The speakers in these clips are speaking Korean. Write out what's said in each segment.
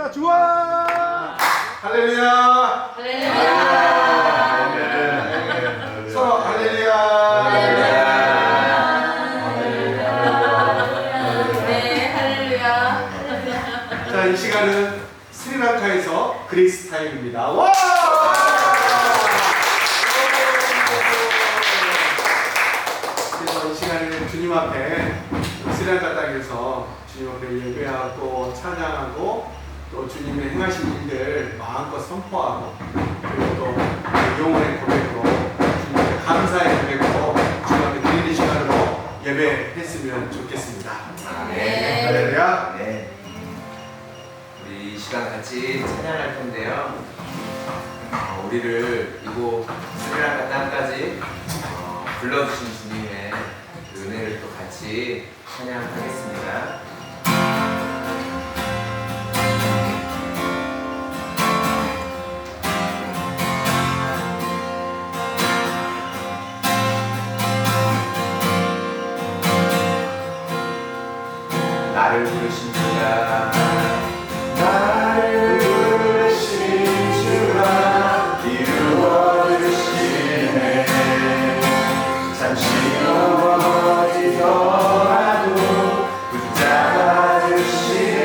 자, 좋아. 할렐루야. 할렐루야. 서로 할렐루야. 네, 할렐루야. 자, 이 시간은 스리랑카에서 그레이스 타임입니다. 와! 그래서 이 시간에는 주님 앞에 스리랑카 땅에서 주님 앞에 예배하고 찬양하고 또 주님의 행하신 일들 마음껏 선포하고 그리고 또 영혼의 고백으로 주님께 감사의 고백으로 주님 앞에 드리는 시간으로 예배했으면 좋겠습니다. 네. 할렐루야. 네. 우리 이 시간 같이 찬양할 텐데요. 우리를 이곳 스리랑카 땅까지 불러주신 주님의 그 은혜를 또 같이 찬양하겠습니다. 나를 부르신 주가 나를 부르신 주가 이루어주시네. 잠시 넘어지더라도 붙잡아주시네.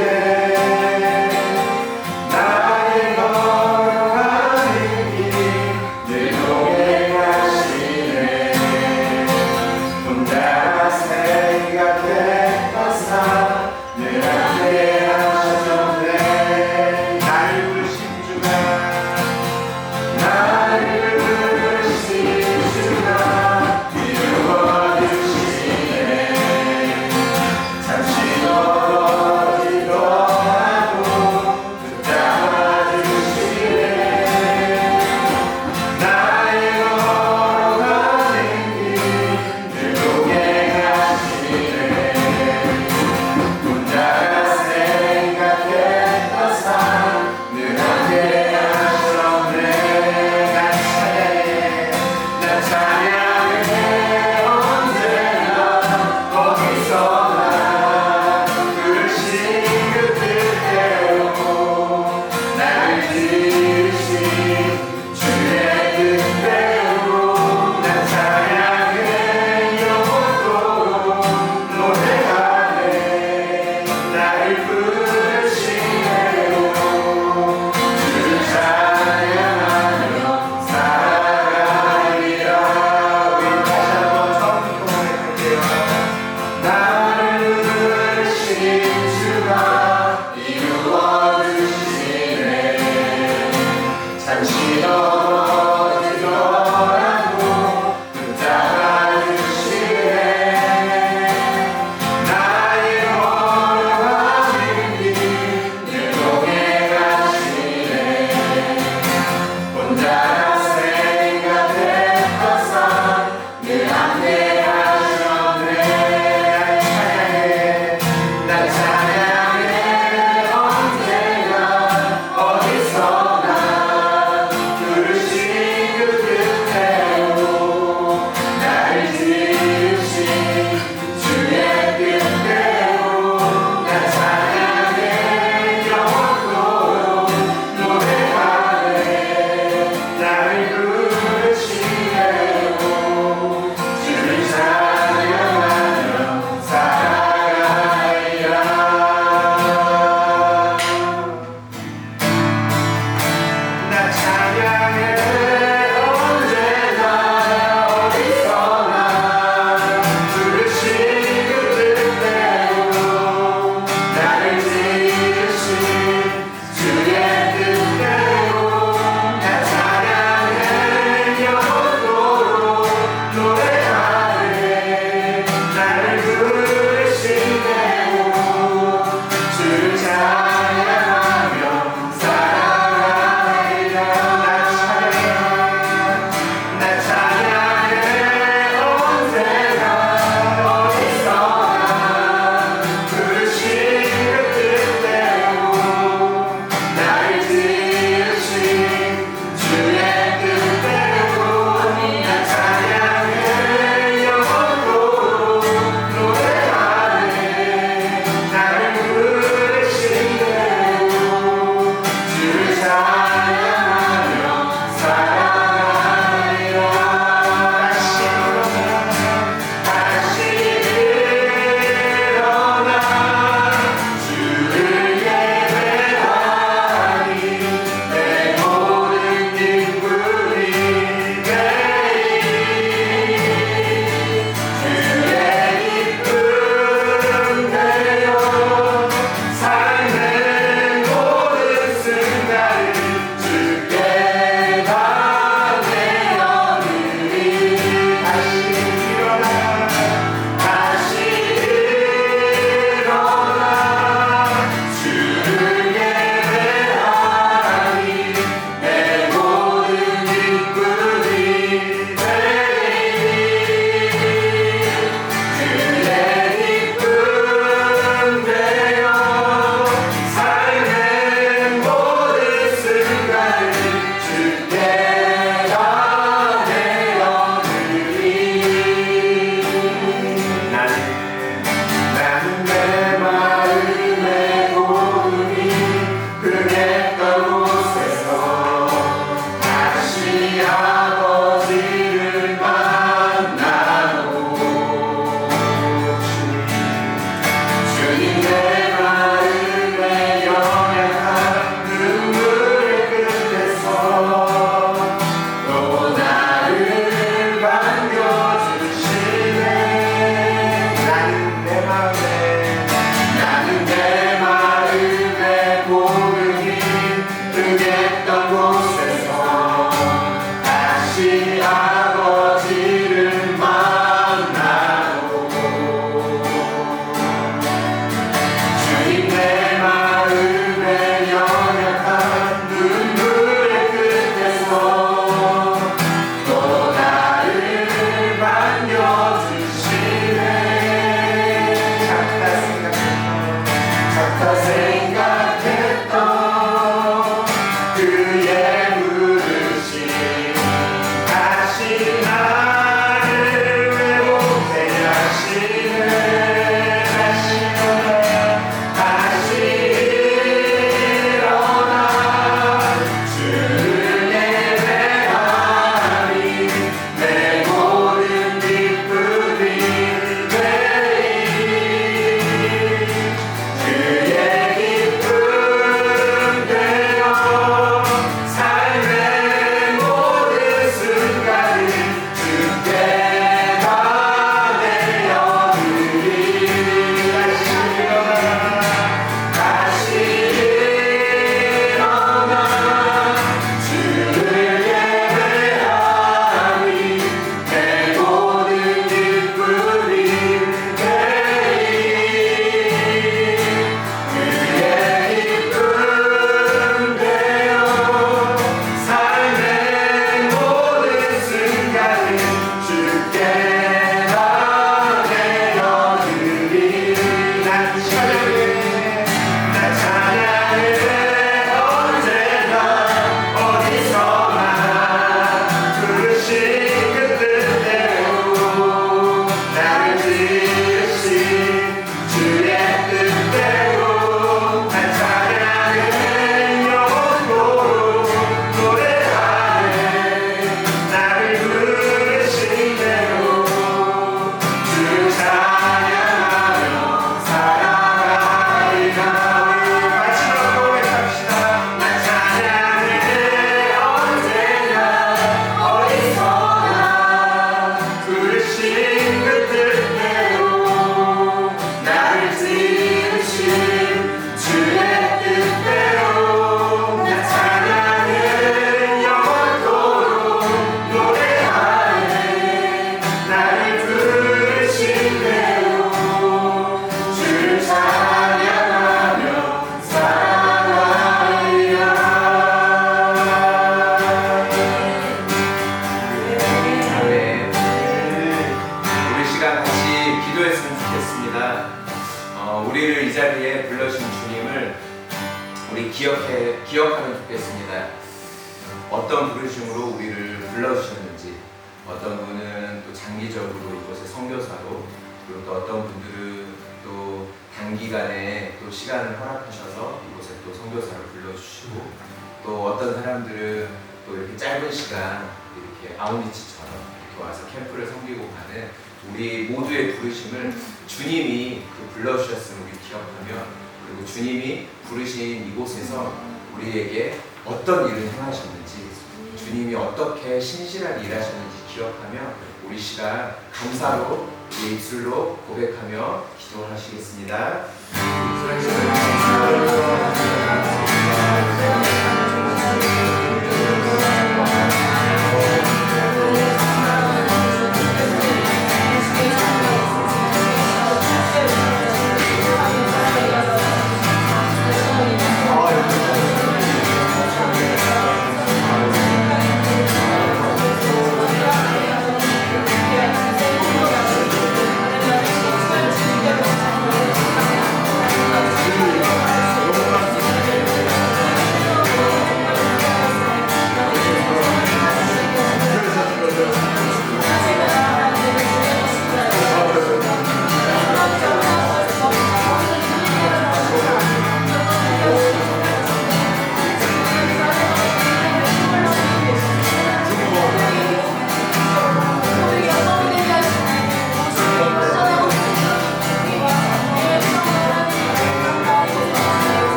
나를 걸어가는 길 늘 동행하시네. 혼자 생각했던 삶 늘 함께하시네. 기도하시겠습니다. 우리를 이 자리에 불러주신 주님을 우리 기억하면 좋겠습니다. 어떤 부르심으로 우리를 불러주셨는지, 어떤 분은 또 장기적으로 이곳에 선교사로, 그리고 또 어떤 분들은 또 단기간에 또 시간을 허락하셔서 이곳에 또 선교사로 불러주시고, 또 어떤 사람들은 또 이렇게 짧은 시간 이렇게 아웃리치처럼 이렇게 와서 캠프를 섬기고 가는 우리 모두의 부르심을 주님이 불러주셨음을 우리 기억하며, 그리고 주님이 부르신 이곳에서 우리에게 어떤 일을 행하셨는지, 주님이 어떻게 신실하게 일하셨는지 기억하며 우리 시간 감사로 우리 입술로 고백하며 기도하시겠습니다.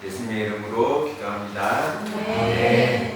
예수님의 이름으로 기도합니다. 네.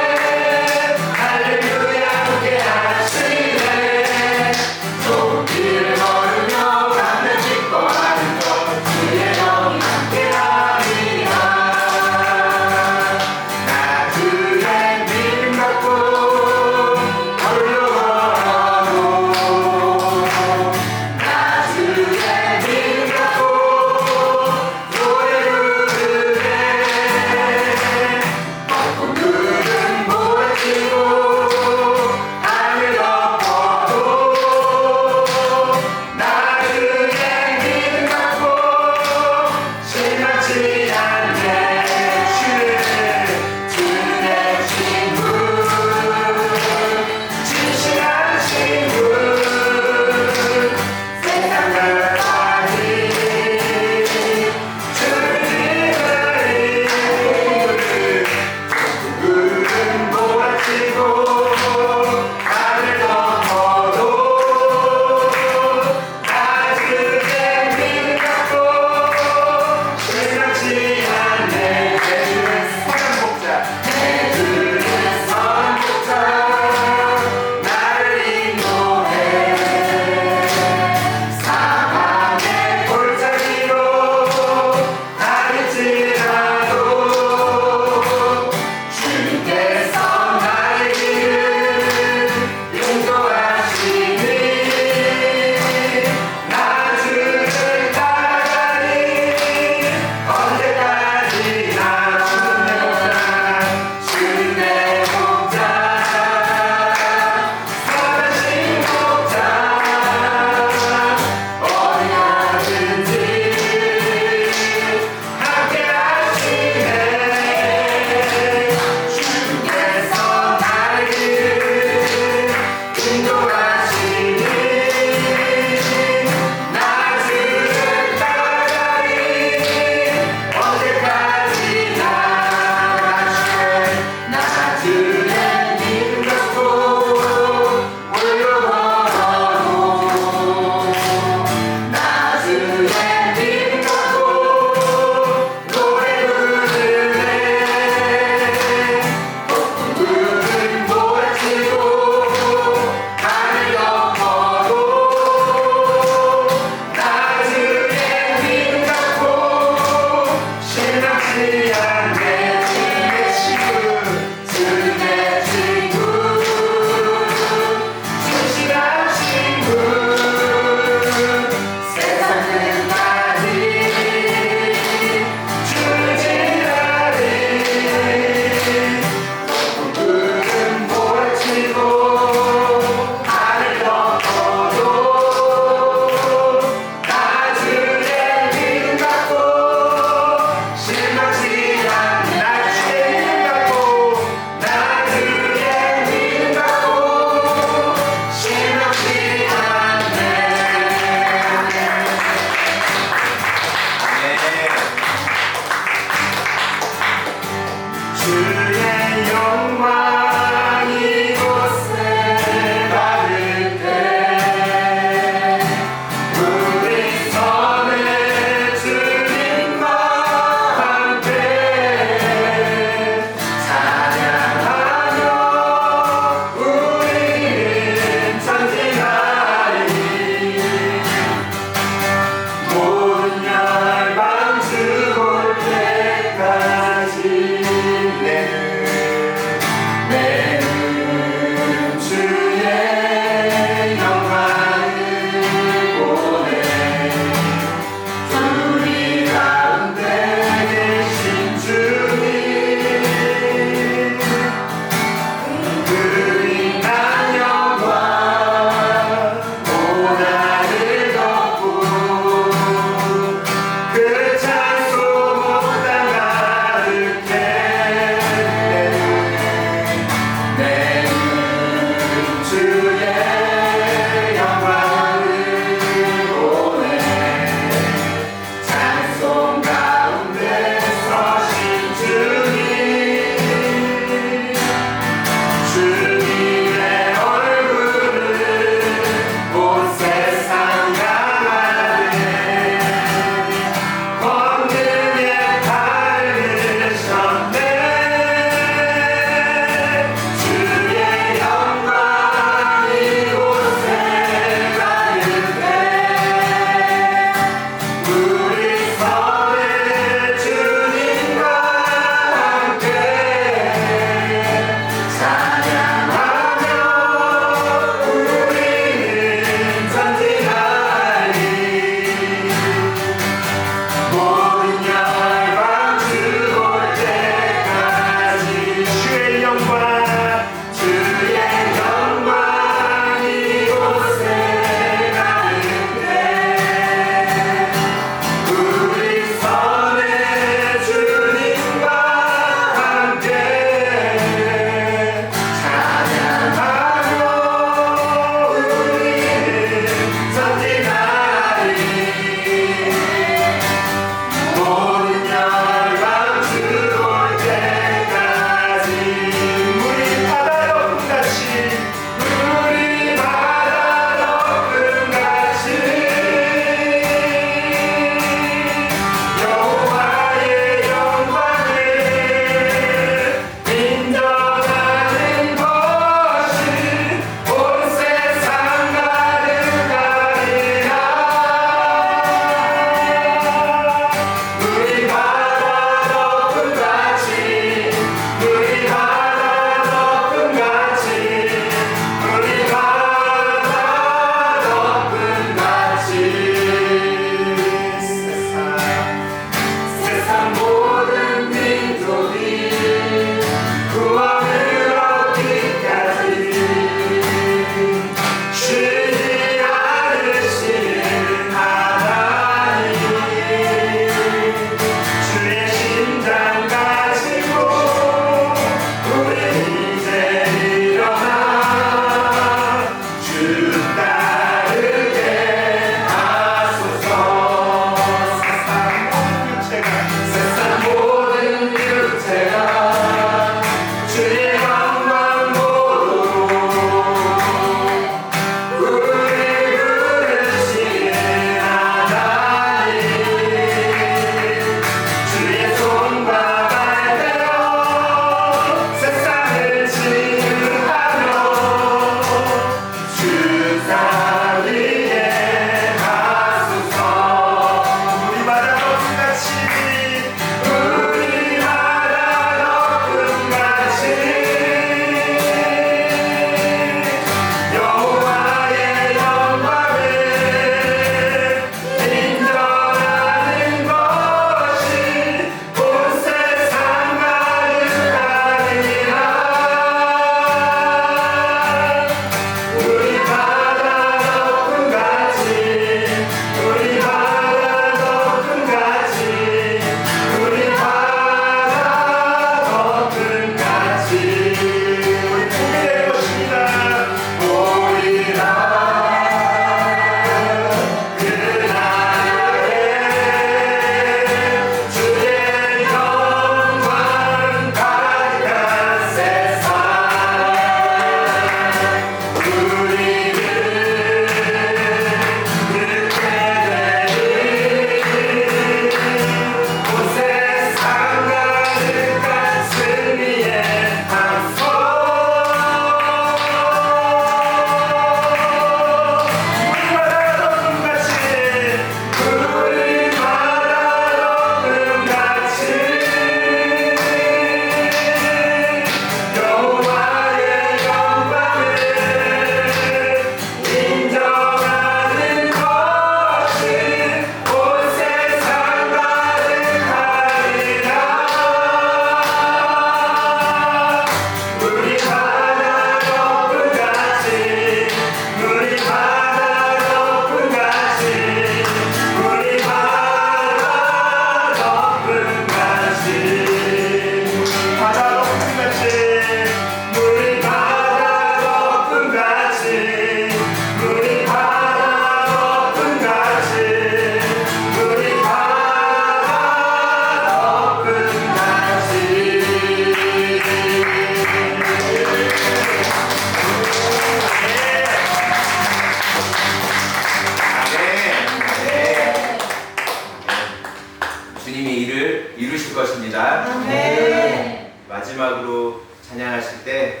일을 이루실 것입니다. 아멘. 마지막으로 찬양하실 때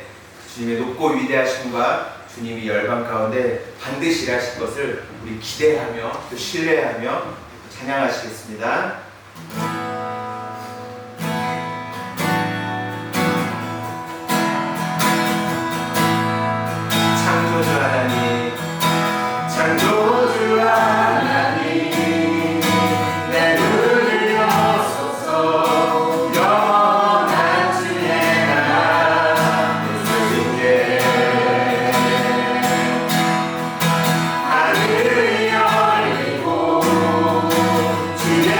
주님의 높고 위대하심과 주님이 열방 가운데 반드시 일하실 것을 우리 기대하며 또 신뢰하며 찬양하시겠습니다. 창조주 하나님, 창조주 하나님, 내 눈을 여소서. 영원한 주의 나라 예수님께 하늘이 열리고 주의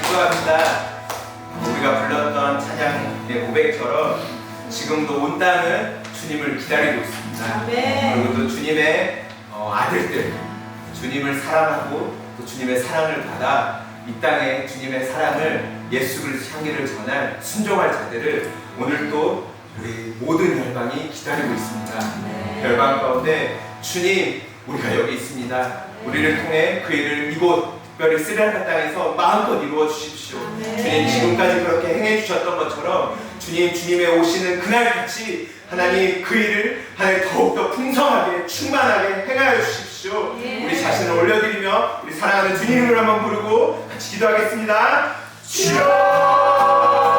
기도합니다. 우리가 불렀던 찬양의 고백처럼 지금도 온 땅은 주님을 기다리고 있습니다. 그리고 또 주님의 아들들, 주님을 사랑하고 또 주님의 사랑을 받아 이 땅에 주님의 사랑을 예수 그리스도 향기를 전할 순종할 자들을 오늘 또 우리 모든 열방이 기다리고 있습니다. 열방 가운데 주님, 우리가 여기 있습니다. 우리를 통해 그 일을 이곳 특별히 스리랑카 땅에서 마음껏 이루어 주십시오. 주님, 지금까지 그렇게 행해 주셨던 것처럼 주님, 주님의 오시는 그날같이 하나님 그 일을 하나님 더욱더 풍성하게 충만하게 행하여 주십시오. 우리 자신을 올려드리며 우리 사랑하는 주님 이름을 한번 부르고 같이 기도하겠습니다. 주여!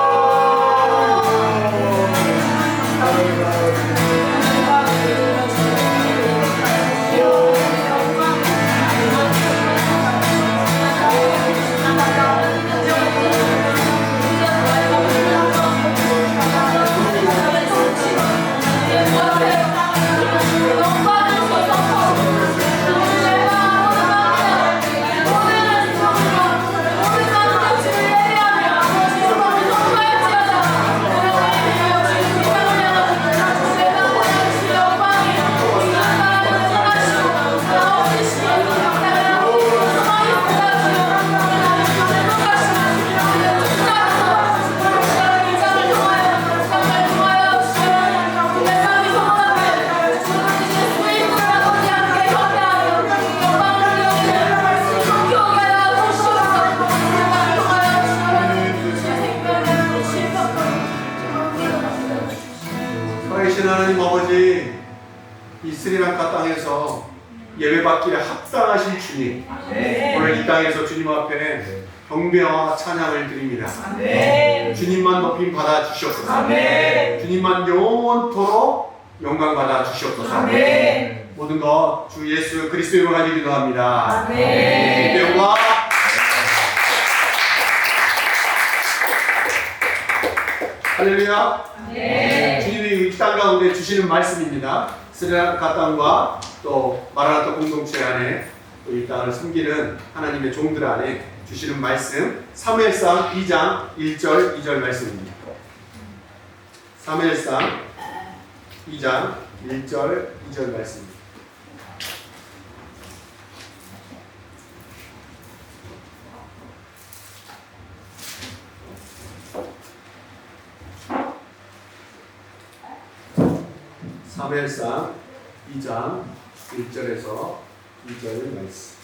하나님 아버지, 이 스리랑카 땅에서 예배받기에 합당하신 주님, 오늘 이 땅에서 주님 앞에 경배와 찬양을 드립니다. 주님만 높임 받아 주시옵소서. 주님만 영원토록 영광 받아 주시옵소서. 모든 것 주 예수 그리스도 이름으로 가지고 기도합니다. 영광. 할렐루야. 주님이 이 땅 가운데 주시는 말씀입니다. 스리랑카 땅과 또 마라나타 공동체 안에 또 이 땅을 섬기는 하나님의 종들 안에 주시는 말씀, 사무엘상 2장 1절 2절 말씀입니다. 사무엘상 2장 1절 2절 말씀입니다. 사무엘상 2장 1절에서 2절 말씀.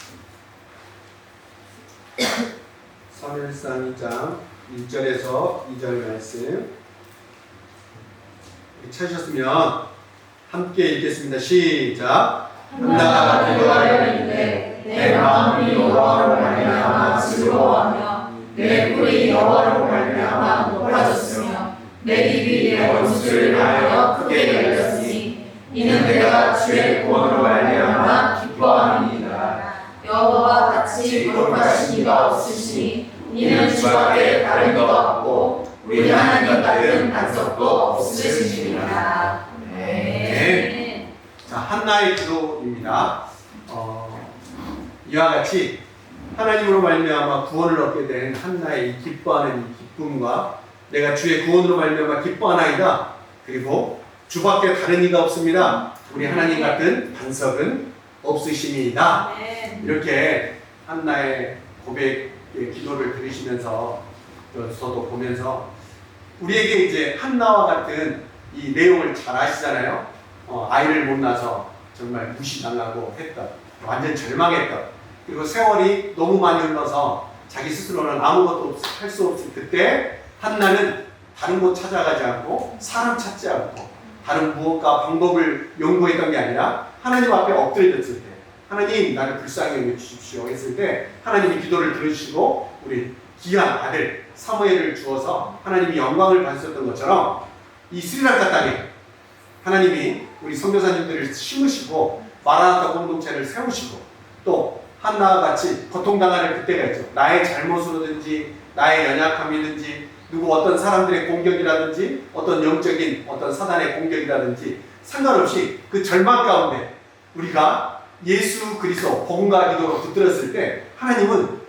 사무엘상 2장 1절에서 2절 말씀. 찾으셨으면 함께 읽겠습니다. 시작. 한나가 기도하여 이르되 내 마음이 여호와로 말미암아 즐거워하며 내 뿔이 여호와로 말미암아 높아졌으며 내 입이 내 원수를 위하여 크게 열렸으니 이는 내가 주의 구원으로 말미암아 기뻐함이니라. 여호와와 같이 거룩하신 이가 없으시니 이는 주 앞에 다른 이가 없고 우리 하나님 같은 반석도 없으시니라. 네. 자, 한나의 기도입니다. 이와 같이 하나님으로 말미암아 구원을 얻게 된 한나의 이 기뻐하는 이 기쁨과 내가 주의 구원으로 말미암아 기뻐하나이다. 그리고 주밖에 다른 이가 없습니다. 우리 하나님 같은 반석은 없으심이다. 이렇게 한나의 고백의 기도를 들으시면서 저도 보면서 우리에게 이제 한나와 같은 이 내용을 잘 아시잖아요. 아이를 못 낳아서 정말 무시당하고 했던, 완전 절망했던, 그리고 세월이 너무 많이 흘러서 자기 스스로는 아무것도 할 수 없을 그때 한나는 다른 곳 찾아가지 않고 사람 찾지 않고 다른 무엇과 방법을 연구했던 게 아니라 하나님 앞에 엎드려졌을 때, 하나님 나를 불쌍히 여겨 주십시오 했을 때 하나님이 기도를 들으시고 우리 귀한 아들 사무엘을 주어서 하나님이 영광을 받으셨던 것처럼 이 스리랑카 땅에 하나님이 우리 선교사님들을 심으시고 마라나타 공동체를 세우시고 또 한나와 같이 고통당하는 그때가 있죠. 나의 잘못으로든지 나의 연약함이든지 누구 어떤 사람들의 공격이라든지 어떤 영적인 어떤 사단의 공격이라든지 상관없이 그 절망 가운데 우리가 예수 그리스도 복음과 기도로 붙들었을 때 하나님은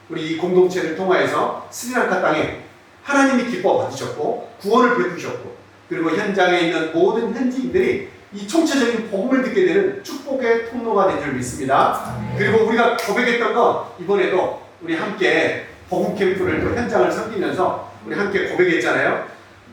우리 이 공동체를 통하여서 스리랑카 땅에 하나님이 기뻐 받으셨고 구원을 베푸셨고 그리고 현장에 있는 모든 현지인들이 이 총체적인 복음을 듣게 되는 축복의 통로가 된 줄 믿습니다. 그리고 우리가 고백했던 거 이번에도 우리 함께 복음 캠프를 또 현장을 섬기면서 우리 함께 고백했잖아요.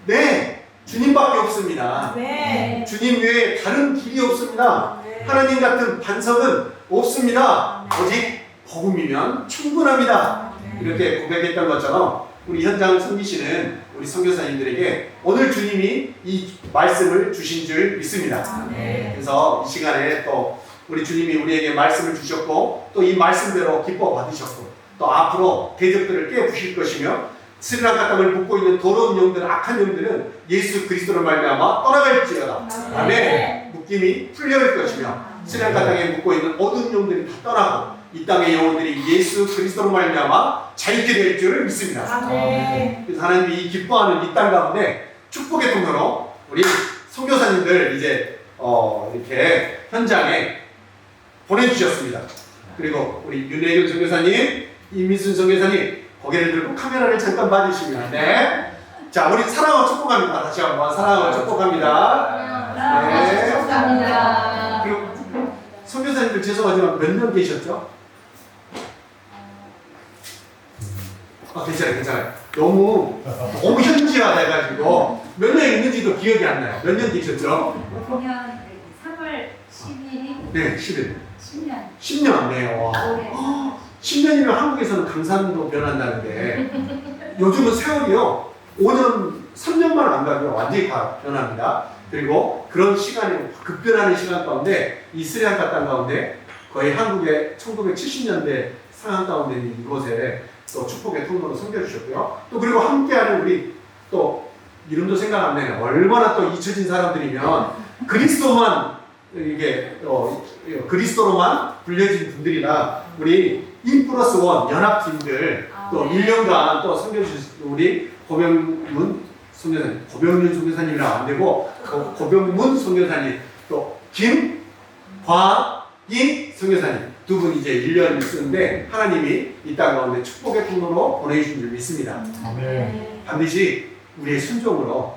네, 주님밖에 없습니다. 네. 주님 외에 다른 길이 없습니다. 하나님 같은 반석은 없습니다. 오직 복음이면 충분합니다. 이렇게 고백했던 것처럼 우리 현장을 섬기시는 우리 선교사님들에게 오늘 주님이 이 말씀을 주신 줄 믿습니다. 그래서 이 시간에 또 우리 주님이 우리에게 말씀을 주셨고 또 이 말씀대로 기뻐 받으셨고 또 앞으로 대적들을 깨부실 것이며 스리랑카 땅을 묶고 있는 더러운 영들, 악한 영들은 예수 그리스도로 말미암아 떠나갈지어다. 아멘. 묶임이 풀려갈 것이며 스리랑카 땅에 묶고 있는 어두운 영들이 다 떠나고 이 땅의 영혼들이 예수 그리스도로 말미암아 자유케 될 줄을 믿습니다. 그래서 하나님이 이 기뻐하는 이 땅 가운데 축복의 통로로 우리 선교사님들 이제 이렇게 현장에 보내주셨습니다. 그리고 우리 윤혜경 선교사님, 이민순 선교사님 고개를 들고 카메라를 잠깐 봐주시면 네. 자, 우리 사랑하고 축복합니다. 다시 한번 사랑하고 축복합니다. 네. 축복합니다. 그리고 선교사님들 죄송하지만 몇 명 계셨죠? 괜찮아요. 너무 현지화돼가지고 몇 명 있는지도 기억이 안 나요. 몇 년 계셨죠? 공연 3월 10일이 네, 10일. 10년. 10년. 네. 와. 올해 10년이면 한국에서는 강산도 변한다는데 요즘은 세월이요. 5년, 3년만 안 가면 완전히 다 변합니다. 그리고 그런 시간이 급변하는 시간 가운데 이 스리랑카 땅 가운데 거의 한국의 1970년대 상황 가운데 있는 이곳에 또 축복의 통로로 섬겨주셨고요. 또 그리고 함께하는 우리 또 이름도 생각 안 나요. 얼마나 또 잊혀진 사람들이면 그리스도만 이게 그리스도로만 불려진 분들이라 우리 1+1 연합팀들 또 1년간 또 섬겨주신 우리 고병문 선교사님, 고병윤 선교사님이랑 안 되고 고병문 선교사님 또 김과인 선교사님 두 분 이제 1년 쓰는데 하나님이 이 땅 가운데 축복의 통로로 보내주신 줄 믿습니다. 반드시 우리의 순종으로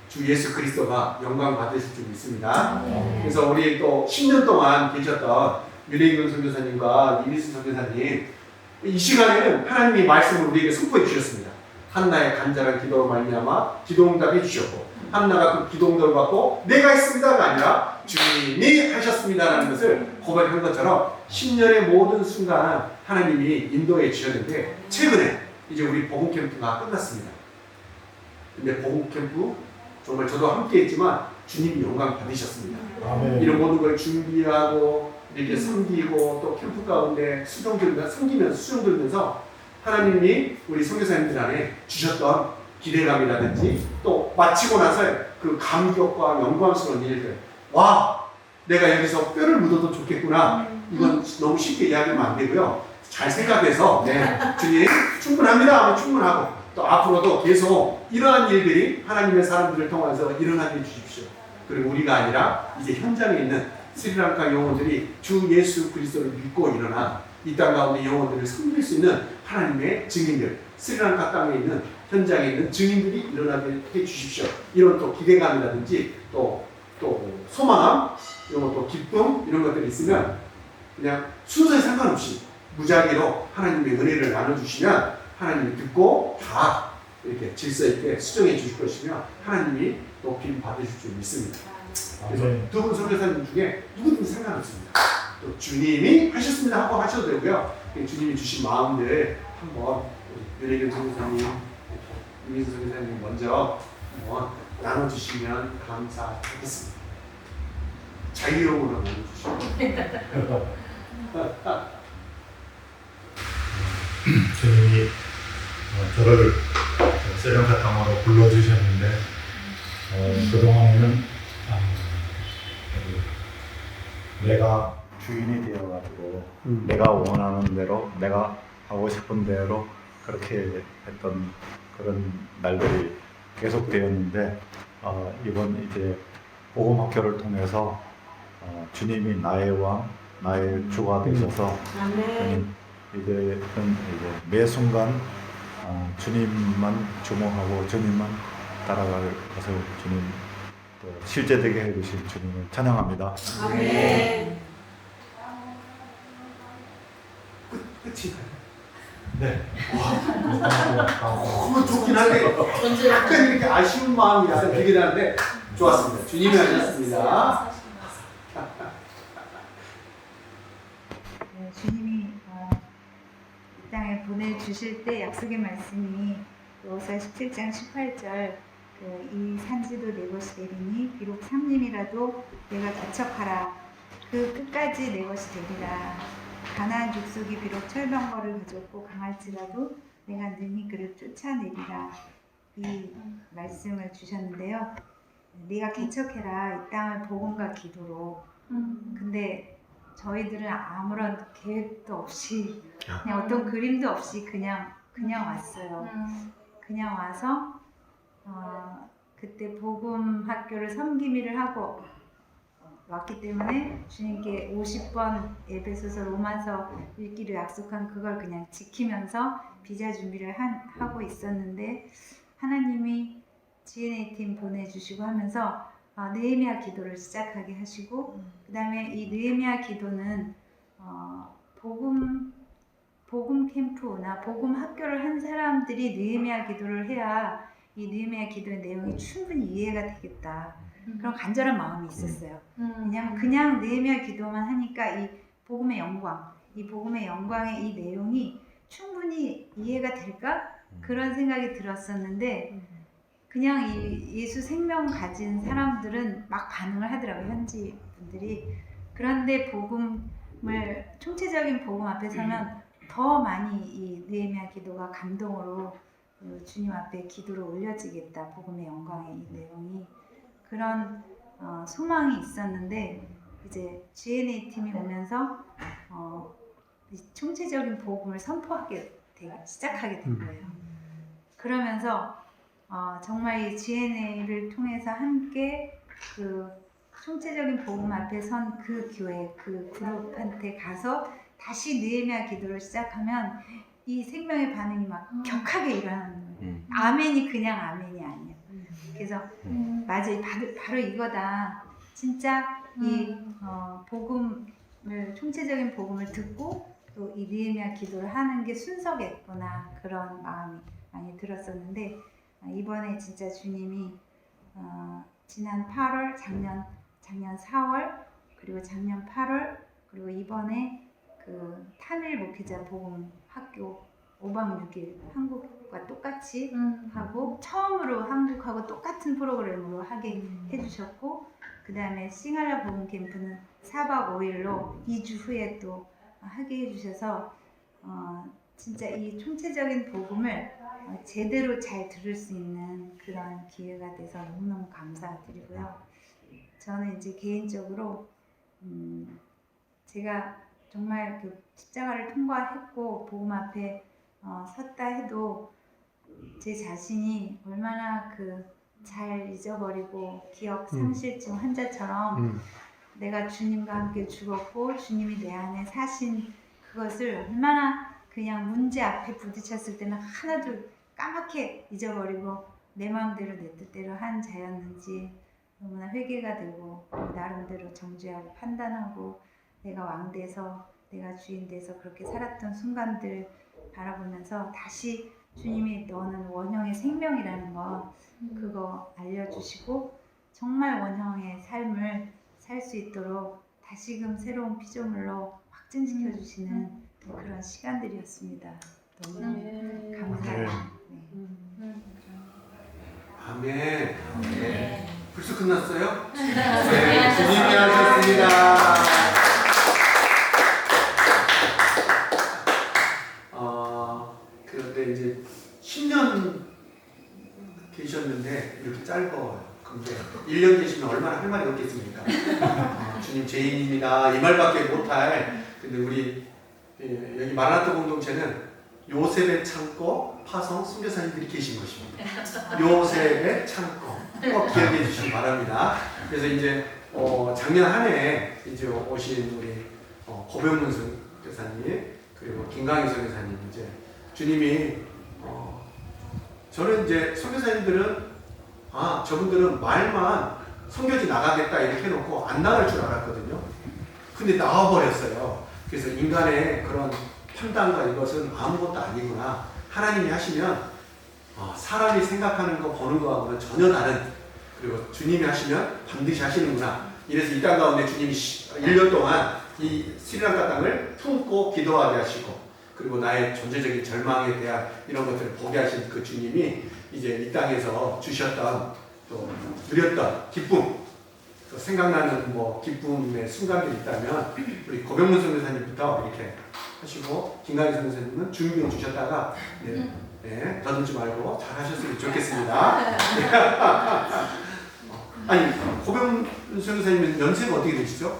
주 예수 그리스도가 영광 받으실 줄 믿습니다. 그래서 우리 또 10년 동안 계셨던 윤혜경 선교사님과 이미순 선교사님 이 시간에는 하나님이 말씀을 우리에게 선포해 주셨습니다. 한나의 간절한 기도로 말미암아 기도응답해 주셨고 한나가 그 기도응답을 받고 내가 했습니다가 아니라 주님이 하셨습니다라는 것을 고백한 것처럼 10년의 모든 순간 하나님이 인도해 주셨는데 최근에 이제 우리 복음 캠프가 끝났습니다. 근데 복음 캠프 정말 저도 함께 했지만 주님이 영광 받으셨습니다. 이런 모든 걸 준비하고 이렇게 섬기고 또 캠프 가운데 수종 들면서 섬기면서 수종 들면서 하나님이 우리 선교사님들 안에 주셨던 기대감이라든지 또 마치고 나서 그 감격과 영광스러운 일들 와 내가 여기서 뼈를 묻어도 좋겠구나 이건 너무 쉽게 이야기하면 안 되고요 잘 생각해서 네 주님 충분합니다 하면 충분하고 또 앞으로도 계속 이러한 일들이 하나님의 사람들을 통해서 일어나게 해주십시오. 그리고 우리가 아니라 이제 현장에 있는 스리랑카 영혼들이 주 예수 그리스도를 믿고 일어나 이 땅 가운데 영혼들을 섬길 수 있는 하나님의 증인들, 스리랑카 땅에 있는 현장에 있는 증인들이 일어나게 해주십시오. 이런 또 기대감이라든지 또 소망함, 이런 것도 기쁨 이런 것들이 있으면 그냥 순서에 상관없이 무작위로 하나님의 은혜를 나눠주시면 하나님이 듣고 다 이렇게 질서 있게 수정해 주실 것이며 하나님이 높임 받으실 줄 믿습니다. 그래서 두 분 선교사님 중에 누구든 상관없습니다. 또 주님이 하셨습니다 하고 하셔도 되고요. 주님이 주신 마음들 한번 윤혜경 선교사님, 이민수 선교사님 먼저 한번 나눠주시면 감사하겠습니다. 자유로움으로 나눠주시면. 주님이 저를 스리랑카 땅으로 불러주셨는데 그동안에는 내가 주인이 되어가지고 내가 원하는 대로 내가 하고 싶은 대로 그렇게 했던 그런 날들이 계속되었는데 이번 이제 복음학교를 통해서 주님이 나의 왕, 나의 주가 되셔서 매 순간 주님만 주목하고 주님만 따라가서 주님 또 실제되게 해주신 주님을 찬양합니다. 아멘. 끝인가요? 네. 너무 좋긴 한데 약간 이렇게 아쉬운 마음이 약간 들게 되는데 좋았습니다. 주님이 하셨습니다. 네, 주님이 이 땅에 보내주실 때 약속의 말씀이 로서 17장 18절 이 산지도 내 것이 되리니 비록 삼림이라도 내가 개척하라 그 끝까지 내 것이 되리라 가나안 족속이 비록 철병거를 가졌고 강할지라도 내가 능히 그를 쫓아내리라 이 말씀을 주셨는데요. 네가 개척해라 이 땅을 복음과 기도로 근데 저희들은 아무런 계획도 없이 그냥 어떤 그림도 없이 그냥 왔어요. 그냥 와서 그때 복음 학교를 섬김일을 하고 왔기 때문에 주님께 50번 에베소서 로마서 읽기로 약속한 그걸 그냥 지키면서 비자 준비를 하고 있었는데 하나님이 G&A 팀 보내주시고 하면서 느헤미야 기도를 시작하게 하시고 그 다음에 이 느헤미야 기도는 복음 캠프나 복음 학교를 한 사람들이 느헤미야 기도를 해야 이 느헤미야 기도의 내용이 충분히 이해가 되겠다. 그런 간절한 마음이 있었어요. 왜냐하면 그냥 느헤미야 기도만 하니까 이 복음의 영광의 이 내용이 충분히 이해가 될까? 그런 생각이 들었었는데 그냥 이 예수 생명 가진 사람들은 막 반응을 하더라고요. 현지 분들이. 그런데 복음을 총체적인 복음 앞에 서면 더 많이 이 느헤미야 기도가 감동으로 주님 앞에 기도로 올려지겠다. 복음의 영광의 이 내용이. 그런 소망이 있었는데 이제 G&A 팀이 오면서 총체적인 복음을 시작하게 된 거예요. 그러면서 정말 이 G&A를 통해서 함께 그 총체적인 복음 앞에 선 그 교회, 그 그룹한테 가서 다시 느헤미야 기도를 시작하면 이 생명의 반응이 막 격하게 일어나는 거예요. 아멘이 그냥 아멘이 아니에요. 그래서 맞아요. 바로 이거다. 진짜 이 복음을 총체적인 복음을 듣고 또 이 느헤미야 기도를 하는 게 순서겠구나 그런 마음이 많이 들었었는데 이번에 진짜 주님이 지난 8월, 작년 4월 그리고 작년 8월 그리고 이번에 그 타밀 목회자 복음 학교 5박 6일 한국과 똑같이 하고 처음으로 한국하고 똑같은 프로그램으로 하게 해주셨고 그 다음에 싱할라 복음 캠프는 4박 5일로 2주 후에 또 하게 해주셔서 진짜 이 총체적인 복음을 제대로 잘 들을 수 있는 그런 기회가 돼서 너무너무 감사드리고요. 저는 이제 개인적으로 제가 정말 그 십자가를 통과했고 복음 앞에 섰다 해도 제 자신이 얼마나 그 잘 잊어버리고 기억 상실증 환자처럼 내가 주님과 함께 죽었고 주님이 내 안에 사신 그것을 얼마나 그냥 문제 앞에 부딪혔을 때는 하나도 까맣게 잊어버리고 내 마음대로 내 뜻대로 한 자였는지 너무나 회개가 되고 나름대로 정죄하고 판단하고 내가 왕돼서 내가 주인 돼서 그렇게 살았던 순간들 바라보면서 다시 주님이 너는 원형의 생명이라는 거 그거 알려주시고 정말 원형의 삶을 살 수 있도록 다시금 새로운 피조물로 확증시켜 주시는 그런 시간들이었습니다. 너무 감사해요. 아멘. 벌써 끝났어요? 네, 주님이 하셨습니다. 그런데 이제 10년 계셨는데 이렇게 짧아요. 근데 1년 계시면 얼마나 할 말이 없겠습니까? 주님 죄인입니다. 이 말밖에 못할. 근데 우리 여기 마라토 공동체는 요셉의 창고 파송 선교사님들이 계신 것입니다. 요셉의 창고 꼭 기억해 주시기 바랍니다. 그래서 이제 작년 한 해 이제 오신 우리 고병문 선교사님 그리고 김강희 선교사님 이제 주님이 저는 이제 선교사님들은 저분들은 말만 선교지 나가겠다 이렇게 해놓고 안 나갈 줄 알았거든요. 근데 나와버렸어요. 그래서 인간의 그런 판단과 이것은 아무것도 아니구나. 하나님이 하시면 사람이 생각하는 거 보는 거하고는 전혀 다른, 그리고 주님이 하시면 반드시 하시는구나. 이래서 이 땅 가운데 주님이 1년 동안 이 스리랑카 땅을 품고 기도하게 하시고, 그리고 나의 존재적인 절망에 대한 이런 것들을 보게 하신 그 주님이 이제 이 땅에서 주셨던 또 누렸던 기쁨, 또 생각나는 기쁨의 순간들이 있다면 우리 고병문 선교사님부터 이렇게 하시고 김강희 선교사님은 준비해 주셨다가 더듬지 말고 잘 하셨으면 좋겠습니다. 아니, 고병문 선교사님은 연세가 어떻게 되시죠?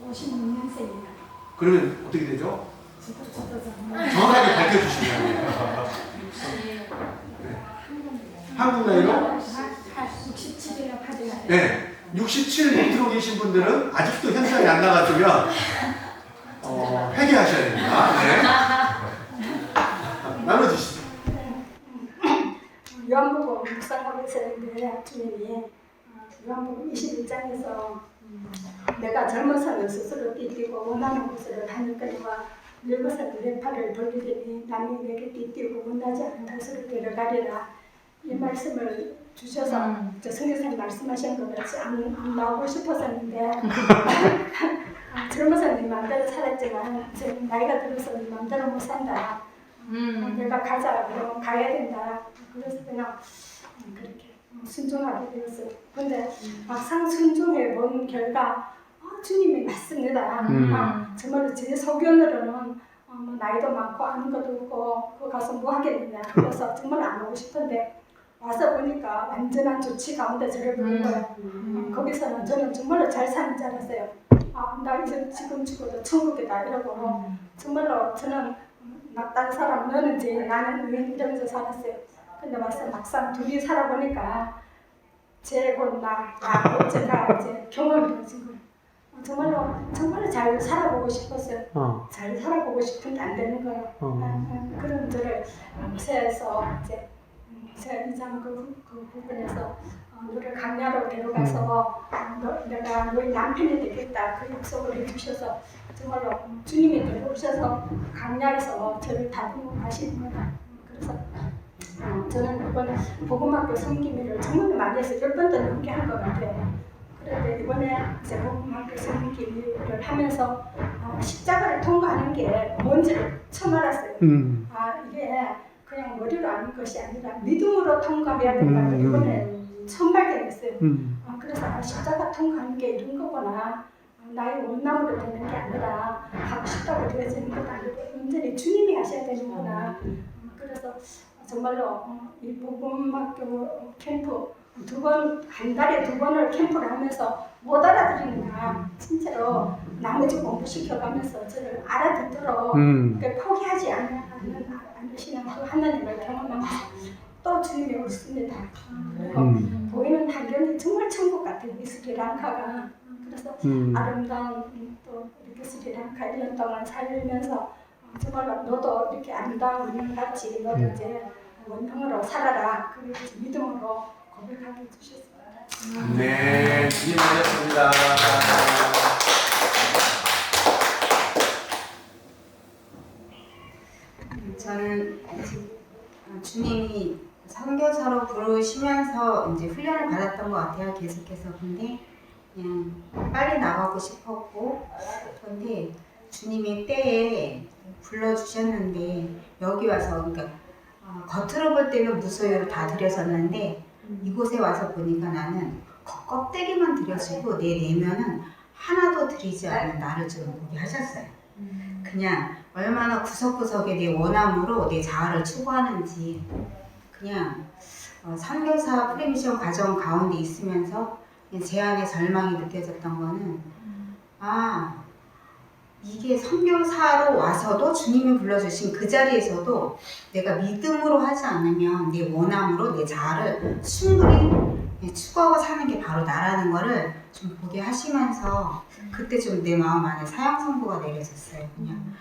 56년생이에요. 그러면 어떻게 되죠? 정확하게 밝혀주시면 한국 나이로? 67이라 받아야 돼요. 네, 67 밑으로 계신 분들은 아직도 현상이 안 나갔으면 회개하셔야 됩니다. 네. 나눠주시죠. 요한복음 묵상하고 있었는데 주님이 요한복음 21장에서 내가 젊어서는 스스로 띠띠고 원하는 곳으로 다닐거니와 늙어서 내 팔을 돌리더니 남이 내게 띠띠고 원하지 않는 곳으로 데려가리라. 이 말씀을 주셔서 저 성교사님 말씀하신 것 같이 안 나오고 싶었었는데 젊어서 네 마음대로 살았지만 지금 나이가 들어서 네 마음대로 못 산다. 내가 가자 그러면 가야 된다. 그래서 그냥 그렇게 순종하게 되었어요. 근데 막상 순종해 본 결과 주님이 맞습니다. 정말로 제 소견으로는 나이도 많고 아는 것도 없고 그 가서 뭐 하겠느냐. 그래서 정말 안 오고 싶은데 와서 보니까 완전한 조치 가운데 저를 부른 거예요. 거기서는 저는 정말로 잘 사는 줄 알았어요. 나 이제 지금 죽어도 천국이다 이러고 정말로 저는 나 다른 사람 너는 지 나는 왜 이러면서 살았어요. 근데 와서 막상 둘이 살아보니까 제가 이제 경험이 되어진 거예요. 정말로 잘 살아보고 싶었어요. 잘 살아보고 싶은데 안 되는 거예요. 그런 저를 새에서 이제 새이장 그 부분에서 너를 강야로 데려가서 내가 너의 남편이 되겠다 그 약속을 해주셔서 정말로 주님이 들어오셔서 강야에서 저를 다듬어 가시는 거다. 그래서 저는 이번 복음학교 섬김일을 정말 많이 해서 10번도 넘게 한 것 같아요. 그런데 이번에 이제 복음학교 섬김일을 하면서 십자가를 통과하는 게 뭔지를 처음 알았어요. 이게 그냥 머리로 아는 것이 아니라 믿음으로 통과해야 된다고 이번에 처음 발견했어요. 그래서 십자가 통과하는 게 이런 거구나. 나의 원남으로 되는 게 아니라 하고 싶다고 되어지는 것도 아니고 완전히 주님이 하셔야 되는구나. 그래서 정말로 이 복음학교 캠프 한 달에 2번을 캠프를 하면서 못 알아들으니까 진짜로 나머지 공부시켜가면서 저를 알아듣도록 포기하지 않으시는 그 하나님을 경험하면서 또 주님이 오십니다. 그리고 보이는 환경이 정말 천국 같아요. 이 스리랑카가. 그래서 아름다운 또 이렇게 스리랑카 1년 동안 살면서 정말로 너도 이렇게 아름다운 원형 같이 너도 이제 원형으로 살아라. 그리고 믿음으로 고백하게 해주셨습니다. 네, 주님 하셨습니다. 저는 주님이 선교사로 부르시면서 이제 훈련을 받았던 것 같아요. 계속해서. 근데 그냥 빨리 나가고 싶었고, 그런데 주님이 때에 불러주셨는데 여기 와서 그러니까 겉으로 볼 때는 무소유로 다 드렸었는데 이곳에 와서 보니까 나는 껍데기만 드려지고 내 내면은 하나도 드리지 않은 나를 좀 보게 하셨어요. 그냥 얼마나 구석구석에 내 원함으로 내 자아를 추구하는지 그냥 선교사 프리미션 과정 가운데 있으면서 제 안에 절망이 느껴졌던 거는 이게 선교사로 와서도 주님이 불러주신 그 자리에서도 내가 믿음으로 하지 않으면 내 원함으로 내 자아를 충분히 추구하고 사는 게 바로 나라는 거를 좀 보게 하시면서 그때 좀 내 마음 안에 사형 선고가 내려졌어요. 그냥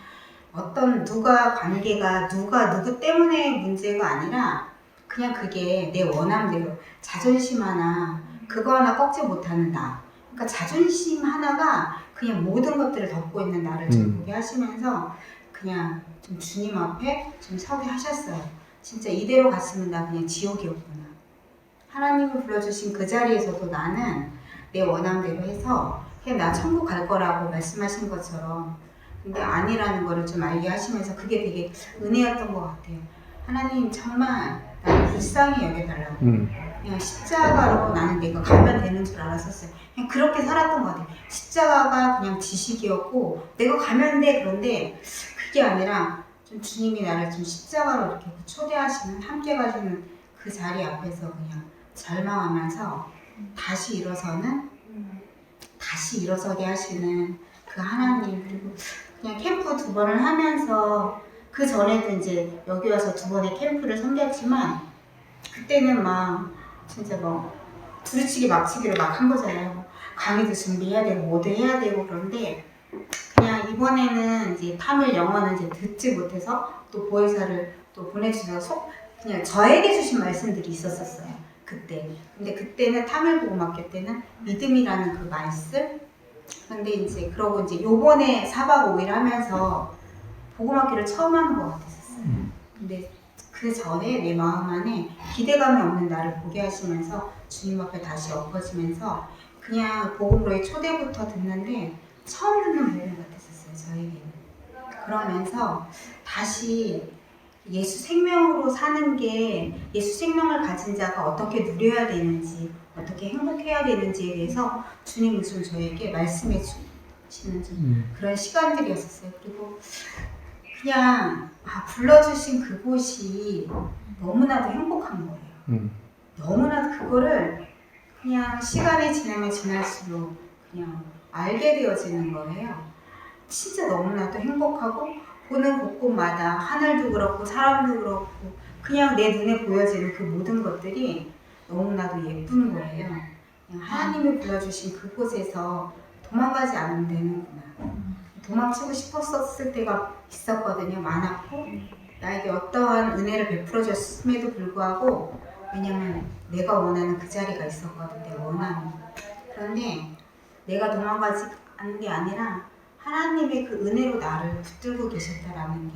어떤 누가 관계가 누가 누구 때문에 문제가 아니라 그냥 그게 내 원함대로 자존심 하나 그거 하나 꺾지 못하는 나. 그러니까 자존심 하나가 그냥 모든 것들을 덮고 있는 나를 좀 보게 하시면서 그냥 좀 주님 앞에 좀 서게 하셨어요. 진짜 이대로 갔으면 나 그냥 지옥이었구나. 하나님을 불러주신 그 자리에서도 나는 내 원함대로 해서 그냥 나 천국 갈 거라고 말씀하신 것처럼 근데 아니라는 거를 좀 알게 하시면서 그게 되게 은혜였던 것 같아요. 하나님 정말 나를 불쌍히 여겨달라고 그냥 십자가로 나는 내가 가면 되는 줄 알았었어요. 그냥 그렇게 살았던 것 같아요. 십자가가 그냥 지식이었고 내가 가면 돼 그런데 그게 아니라 좀 주님이 나를 좀 십자가로 이렇게 초대하시는 함께 가시는 그 자리 앞에서 그냥 절망하면서 다시 일어서게 하시는 그 하나님 그리고 그냥 캠프 2번을 하면서 그 전에도 이제 여기 와서 2번의 캠프를 섬겼지만 그때는 막 진짜 뭐 두루치기 막치기를 막 한 거잖아요. 강의도 준비해야 되고 뭐도 해야 되고 그런데 그냥 이번에는 이제 타밀 영어는 이제 듣지 못해서 또 보혜사를 또 보내주셔서 그냥 저에게 주신 말씀들이 있었어요. 그때. 근데 그때는 타밀 복음학교 때는 믿음이라는 그 말씀. 근데 이제 그러고 이제 요번에 4박 5일 하면서 복음학교를 처음 하는 것 같았었어요. 근데 그 전에 내 마음 안에 기대감이 없는 나를 보게 하시면서 주님 앞에 다시 엎어지면서 그냥 복음으로의 초대부터 듣는데 처음 듣는 복음 같았었어요. 저에게는. 그러면서 다시 예수 생명으로 사는 게 예수 생명을 가진 자가 어떻게 누려야 되는지 어떻게 행복해야 되는지에 대해서 주님은 좀 저에게 말씀해 주시는 좀 그런 시간들이었었어요. 그리고 그냥 불러주신 그곳이 너무나도 행복한 거예요. 너무나도 그거를 그냥 시간이 지나면 지날수록 그냥 알게 되어지는 거예요. 진짜 너무나도 행복하고 보는 곳곳마다 하늘도 그렇고 사람도 그렇고 그냥 내 눈에 보여지는 그 모든 것들이 너무나도 예쁜 거예요. 그냥 하나님이 불러주신 그곳에서 도망가지 않으면 되는구나. 도망치고 싶었을 때가 있었거든요. 많았고 나에게 어떠한 은혜를 베풀어 줬음에도 불구하고 왜냐면 내가 원하는 그 자리가 있었거든. 내 원함이. 그런데 내가 도망가지 않는 게 아니라 하나님의 그 은혜로 나를 붙들고 계셨다라는 게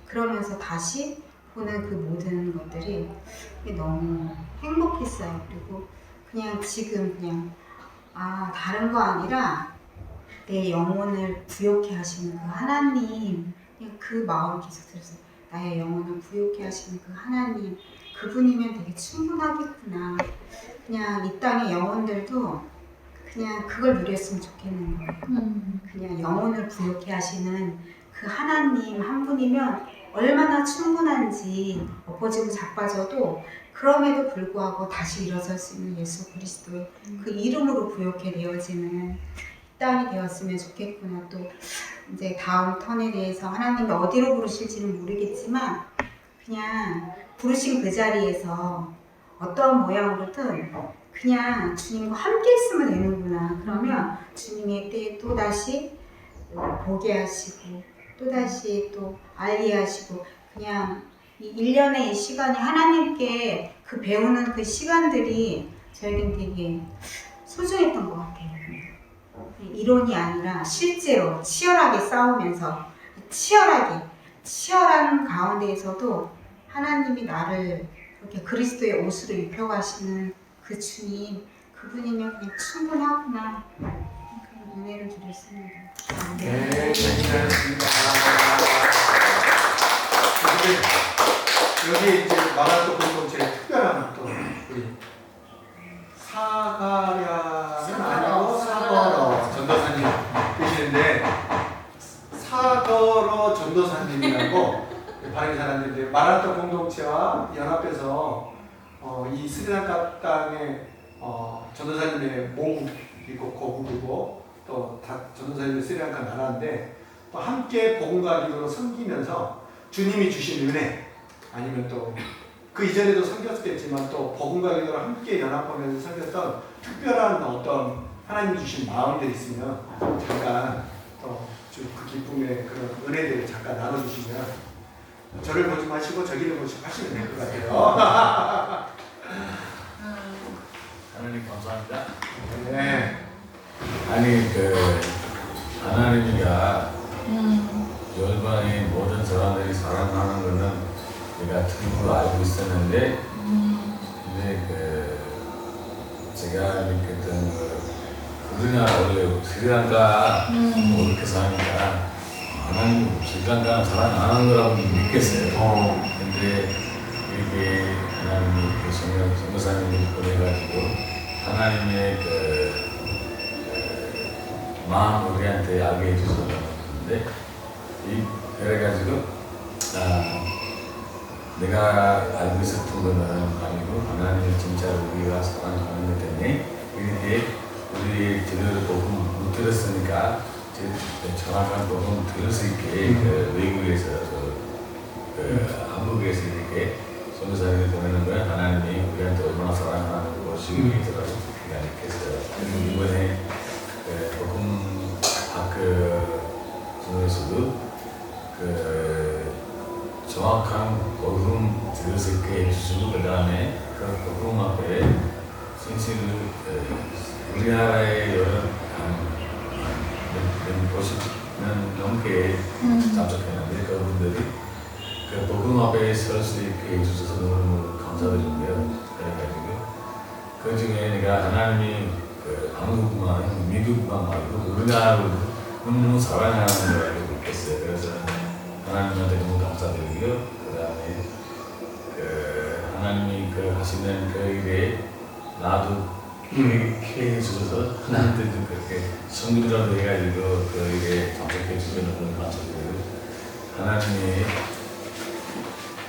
그러면서 다시 보는 그 모든 것들이 너무 행복했어요. 그리고 그냥 지금 그냥 다른 거 아니라 내 영혼을 부욕해 하시는 그 하나님 그냥 그 마음이 계속 들었어요. 나의 영혼을 부욕해 하시는 그 하나님 그분이면 되게 충분하겠구나. 그냥 이 땅의 영혼들도 그냥 그걸 누렸으면 좋겠는 거예요. 그냥 영혼을 부욕해 하시는 그 하나님 한 분이면 얼마나 충분한지 엎어지고 자빠져도 그럼에도 불구하고 다시 일어설 수 있는 예수 그리스도의 그 이름으로 부욕해 되어지는 땅이 되었으면 좋겠구나. 또 이제 다음 턴에 대해서 하나님이 어디로 부르실지는 모르겠지만 그냥 부르신 그 자리에서 어떠한 모양으로든 그냥 주님과 함께 있으면 되는구나. 그러면 주님의 때에 또다시 보게 하시고 또다시 또 알게 하시고 그냥 이 1년의 이 시간이 하나님께 그 배우는 그 시간들이 저에겐 되게 소중했던 것 같아요. 이론이 아니라 실제로 치열하게 싸우면서 치열한 가운데에서도 하나님이 나를 이렇게 그리스도의 옷으로 입혀가시는 그 주님 그분이면 그냥 충분하구나 그런 은혜를 드렸습니다. 네, 감사합니다. 여기 이제 마라톤 공동체의 특별한 또 우리 사가랴는 아니고 사거러 전도사님 계시는데 사거러 전도사님이라고 바른 사람들인데 마라톤 공동체와 연합해서 이 스리랑카 땅에 전도사님의 모국이고 거국이고 또 전도사님의 스리랑카 나라인데 또 함께 복음과 기도로 섬기면서 주님이 주신 은혜 아니면 또 그 이전에도 섬겼겠지만 또 복음과 기도로 함께 연합하면서 섬겼던 특별한 어떤 하나님 주신 마음들이 있으면 잠깐 또 그 기쁨의 그런 은혜들을 잠깐 나눠주시면 저를 보지 마시고 저기를 보시고 하시면 될 것 같아요. 하나님 감사합니다. 네. 아니 하나님이가 열방의 모든 사람들이 사랑하는 거는 내가 틀로 알고 있었는데 근데 제가 느꼈던 우리나라 원래 스리랑카 이렇게 사니까 하나님 스리랑카는 사랑 안 하는 거라고 느꼈어요. 근데 이렇게 하나님이 성교사님을 보내가지고 하나님의 마음 우리한테 알게 해주셨는데 그래가지고 내가 알고 있었던 거는 아니고 하나님을 진짜 우리가 사랑하는 것 때문에 이렇게 우리 제대로 복음 못 들었으니까 정확한 복음 들을 수 있게 외국에서 한국에서 이렇게 선교사님을 보내는 건 하나님이 우리한테 얼마나 사랑하는 것이 위해서라고 제가 느꼈어요. 이번에 복음 학교 중에서도 정확한 복음 들을 수 있게 해주시고 그 다음에 그 복음 앞에 신실을 우리나라의 여러 한 50년 넘게 참석했는데 그분들이 그 복음 앞에 설 수 있게 해주셔서 너무 감사드리고요. 그래가지고 그 중에 내가 하나님이 한국만 미국만 말고 우리나라를 너무 사랑하는 걸 느꼈어요. 그래서 하나님한테 너무 감사드리고요. 그 다음에 하나님이 하시는 그 일에 나도 이렇게 해주셔서 하나님들도 그렇게 성교라도 해가지고 그 일에 참석해 주셔서 너무 감사드리고 하나님이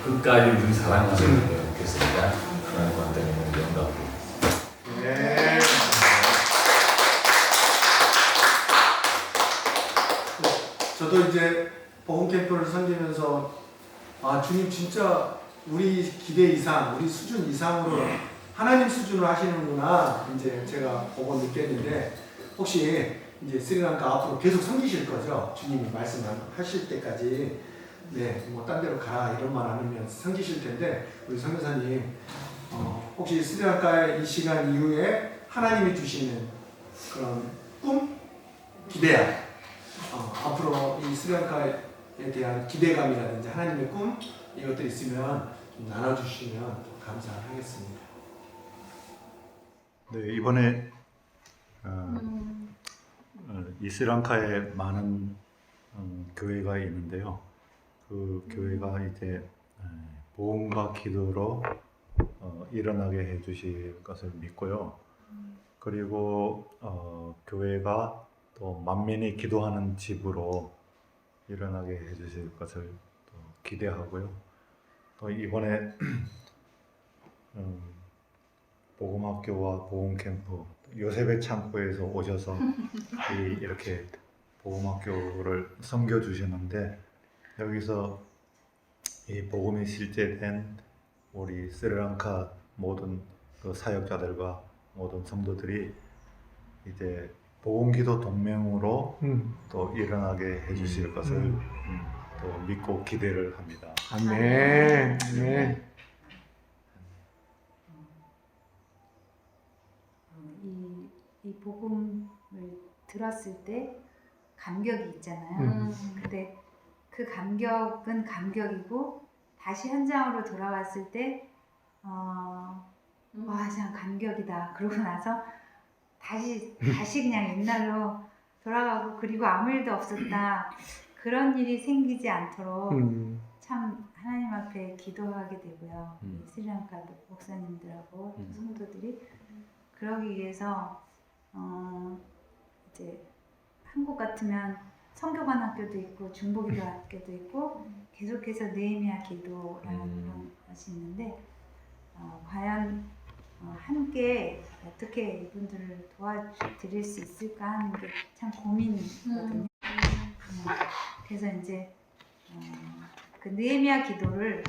끝까지 우리 사랑하시는 걸 느꼈습니다. 하나님한테 너무 영광. 네. 저도 이제 복음 캠프를 섬기면서 주님 진짜 우리 기대 이상, 우리 수준 이상으로 하나님 수준으로 하시는구나 이제 제가 보고 느꼈는데 혹시 이제 스리랑카 앞으로 계속 섬기실 거죠? 주님이 말씀하실 때까지 뭐 딴 데로 가라 이런 말 안 하면 섬기실 텐데 우리 선교사님 혹시 스리랑카의 이 시간 이후에 하나님이 주시는 그런 꿈? 기대야 앞으로 이 스리랑카에 대한 기대감이라든지 하나님의 꿈 이것들이 있으면 좀 나눠주시면 좀 감사하겠습니다. 네, 이번에 이 스리랑카에 많은 교회가 있는데요. 그 교회가 이제 복음과 기도로 일어나게 해주실 것을 믿고요. 그리고 교회가 또 만민이 기도하는 집으로 일어나게 해주실 것을 또 기대하고요. 또 이번에 복음학교와 복음캠프 요셉의 창고에서 오셔서 이렇게 복음학교를 섬겨주시는데 여기서 이 복음이 실제된 우리 스리랑카 모든 그 사역자들과 모든 성도들이 이제 복음기도 동맹으로 또 일어나게 해주실 것을 또 믿고 기대를 합니다. 아멘. 네. 이 복음을 들었을 때 감격이 있잖아요. 근데 그 감격은 감격이고 다시 현장으로 돌아왔을 때 와, 참 감격이다. 그러고 나서 다시 그냥 옛날로 돌아가고 그리고 아무 일도 없었다. 그런 일이 생기지 않도록 참 하나님 앞에 기도하게 되고요. 스리랑카 목사님들하고 성도들이 그러기 위해서 이제 한국 같으면 성교관 학교도 있고 중보기도 학교도 있고 계속해서 느헤미야 기도라는 것이 있는데 과연 함께 어떻게 이분들을 도와드릴 수 있을까 하는 게 참 고민이거든요. 그래서 이제 그 느헤미야 기도를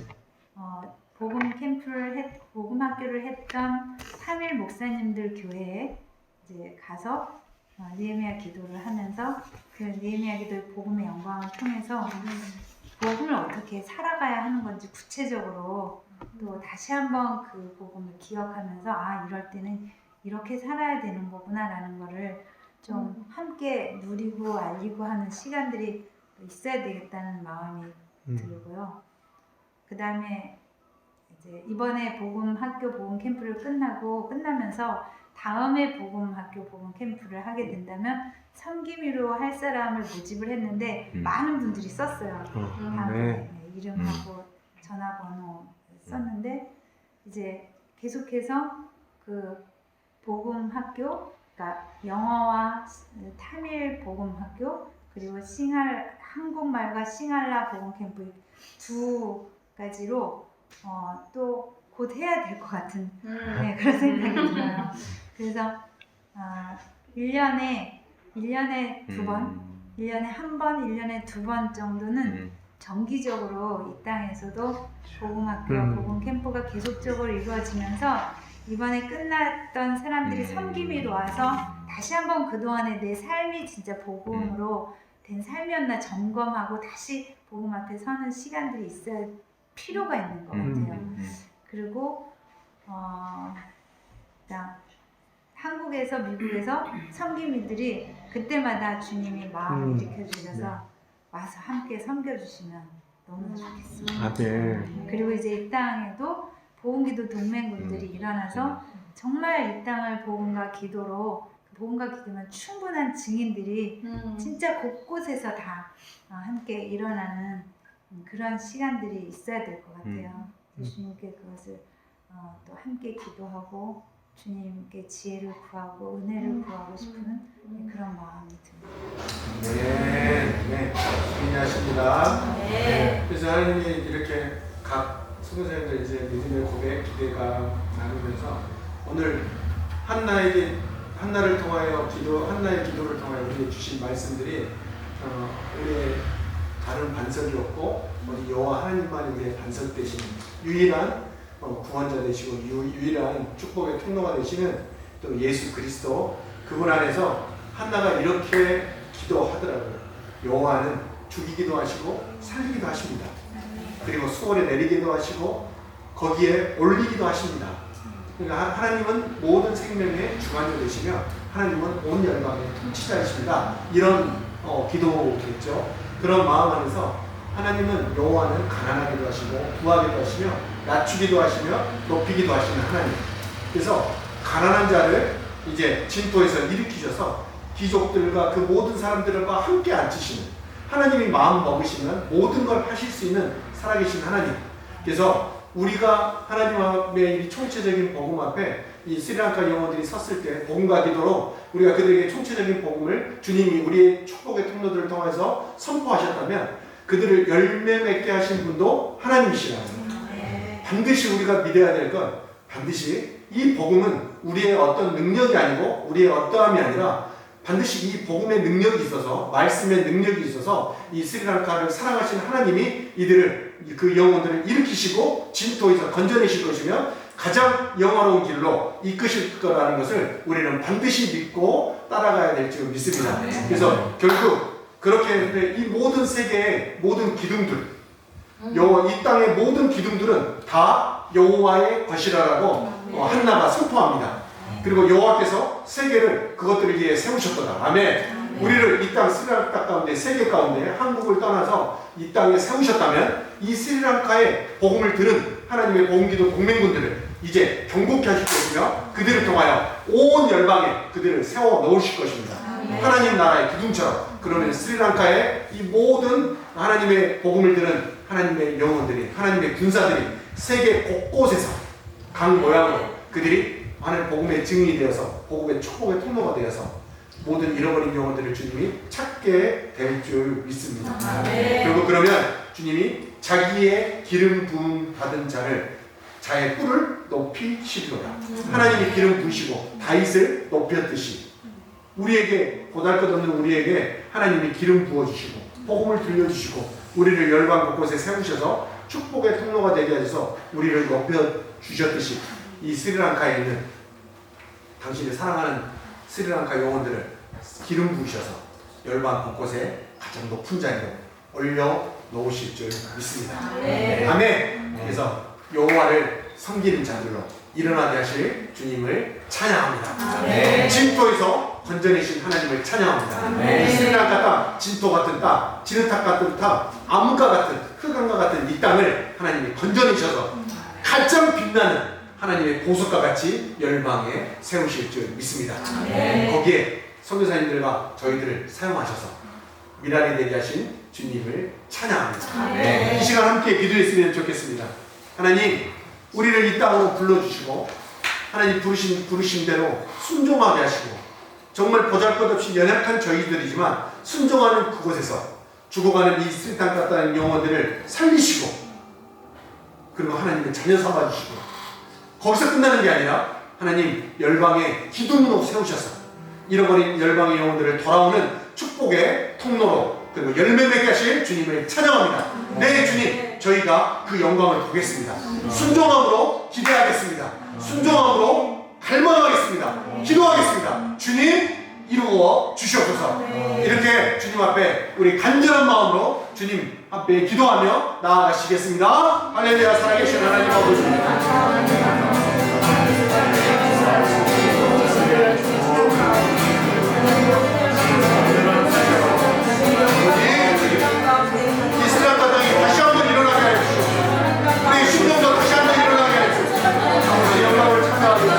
복음 캠프를 복음 학교를 했던 3일 목사님들 교회에 이제 가서 느헤미야 기도를 하면서 그 느헤미야 기도의 복음의 영광을 통해서 복음을 어떻게 살아가야 하는 건지 구체적으로 또 다시 한번 그 복음을 기억하면서 아 이럴 때는 이렇게 살아야 되는 거구나라는 거를 좀 함께 누리고 알리고 하는 시간들이 있어야 되겠다는 마음이 들고요. 그 다음에 이제 이번에 복음 학교 복음 캠프를 끝나면서 다음에 복음 학교 복음 캠프를 하게 된다면 섬김이로 할 사람을 모집을 했는데 많은 분들이 썼어요. 다음에 이름하고 전화번호 썼는데 이제 계속해서 그 복음 학교, 그러니까 영어와 타밀 복음 학교 그리고 한국말과 싱할라 복음 캠프 두 가지로 또 곧 해야 될 것 같은 그런 생각이 들어요. 그래서 1년에 두 번, 1년에 한 번, 1년에 두 번 정도는 정기적으로 이 땅에서도 복음학교, 복음 캠프가 계속적으로 이루어지면서 이번에 끝났던 사람들이 섬김이로 와서 다시 한번 그동안의 내 삶이 진짜 복음으로 된 삶이었나 점검하고 다시 복음 앞에 서는 시간들이 있어야 필요가 있는 것 같아요. 그리고 한국에서 미국에서 섬김이들이 그때마다 주님이 마음을 일으켜주셔서 와서 함께 섬겨주시면 너무 좋겠습니다. 그리고 이제 이 땅에도 복음기도 동맹군들이 일어나서 정말 이 땅을 복음과 기도로 복음과 기도면 충분한 증인들이 진짜 곳곳에서 다 함께 일어나는 그런 시간들이 있어야 될 것 같아요. 주님께 그것을 또 함께 기도하고 주님께 지혜를 구하고 은혜를 구하고 싶은 그런 마음이 듭니다. 네, 준비하십니다. 그래서 하나님이 이렇게 각 수고자님들 이제 믿음의 고백, 기대가 나누면서 오늘 한나를 통하여 한나의 기도를 통하여 우리에게 주신 말씀들이 우리의 다른 반석이 없고 우리 여호와 하나님만이 우리의 반석 되시는 유일한 구원자 되시고 유일한 축복의 통로가 되시는 또 예수 그리스도 그분 안에서 한나가 이렇게 기도하더라고요. 여호와는 죽이기도 하시고 살리기도 하십니다. 그리고 수월에 내리기도 하시고 거기에 올리기도 하십니다. 그러니까 하나님은 모든 생명의 주관자 되시며 하나님은 온 열방의 통치자이십니다. 이런 기도겠죠. 그런 마음 안에서 하나님은 여호와는 가난하기도 하시고 부하기도 하시며 낮추기도 하시며 높이기도 하시는 하나님. 그래서 가난한 자를 이제 진토에서 일으키셔서 귀족들과 그 모든 사람들과 함께 앉히시는 하나님이 마음 먹으시면 모든 걸 하실 수 있는 살아계신 하나님. 그래서 우리가 하나님의 이 총체적인 복음 앞에 이 스리랑카 영혼들이 섰을 때 복음과 기도로 우리가 그들에게 총체적인 복음을 주님이 우리의 축복의 통로들을 통해서 선포하셨다면 그들을 열매 맺게 하신 분도 하나님이시라는 거예요. 반드시 우리가 믿어야 될 건 반드시 이 복음은 우리의 어떤 능력이 아니고 우리의 어떠함이 아니라 반드시 이 복음의 능력이 있어서 말씀의 능력이 있어서 이 스리랑카를 사랑하시는 하나님이 이들을 그 영혼들을 일으키시고 진토에서 건져내실 것이며 가장 영화로운 길로 이끄실 거라는 것을 우리는 반드시 믿고 따라가야 될 줄 믿습니다. 그래서 결국 그렇게 이 모든 세계의 모든 기둥들 이 땅의 모든 기둥들은 다 여호와의 것이라고 한나가 선포합니다. 그리고 여호와께서 세계를 그것들을 위해 세우셨도다. 아멘. 우리를 이 땅 스리랑카 가운데 세계 가운데 한국을 떠나서 이 땅에 세우셨다면 이 스리랑카의 복음을 들은 하나님의 복음기도 동맹군들을 이제 경고케 하실 것이며 그들을 통하여 온 열방에 그들을 세워 놓으실 것입니다. 하나님 나라의 기둥처럼. 그러면 스리랑카의 이 모든 하나님의 복음을 들은 하나님의 영혼들이 하나님의 군사들이 세계 곳곳에서 각 모양으로 그들이 하나님 복음의 증인이 되어서 복음의 축복의 통로가 되어서 모든 잃어버린 영혼들을 주님이 찾게 될 줄 믿습니다. 그리고 그러면 주님이 자기의 기름 부음 받은 자의 뿔을 높이시리로다. 하나님이 기름 부으시고 다윗을 높였듯이 우리에게 보잘것없는 우리에게 하나님이 기름 부어주시고 복음을 들려주시고 우리를 열방 곳곳에 세우셔서 축복의 통로가 되게 하셔서 우리를 높여주셨듯이 이 스리랑카에 있는 당신이 사랑하는 스리랑카 영혼들을 기름 부으셔서 열방 곳곳에 가장 높은 자리로 올려 놓으실 줄 믿습니다. 아멘. 그래서 여호와를 섬기는 자들로 일어나게 하실 주님을 찬양합니다. 진토에서 건져내신 하나님을 찬양합니다. 스리랑카 땅, 진토 같은 땅, 지느탑 같은 땅, 암흑과 같은 흑암과 같은 이 땅을 하나님이 건져내셔서 가장 빛나는 하나님의 보석과 같이 열방에 세우실 줄 믿습니다. 거기에 선교사님들과 저희들을 사용하셔서 미랄이 되게 하신 주님을 찬양합니다. 이 시간 함께 기도했으면 좋겠습니다. 하나님, 우리를 이 땅으로 불러주시고 하나님 부르신 대로 순종하게 하시고 정말 보잘것없이 연약한 저희들이지만 순종하는 그곳에서 죽어가는 이 스리탄 같다는 영혼들을 살리시고 그리고 하나님의 자녀 삼아주시고 거기서 끝나는 게 아니라 하나님 열방에 기둥으로 세우셔서 잃어버린 열방의 영혼들을 돌아오는 축복의 통로로 그리고 열매 맺게 하실 주님을 찬양합니다. 네 주님, 저희가 그 영광을 보겠습니다. 순종함으로 기대하겠습니다. 순종함으로 갈망하겠습니다. 기도하겠습니다. 주님 이루어 주시옵소서. 이렇게 주님 앞에 우리 간절한 마음으로 주님 앞에 기도하며 나아가시겠습니다. 할렐루야. 살아계신 하나님 아버지, 이스라엘 땅이 다시 한번 일어나게 하여 주시옵소서. 우리 심령도 다시 한번 일어나게 하여 주시옵소서. 영광을 찬양합니다.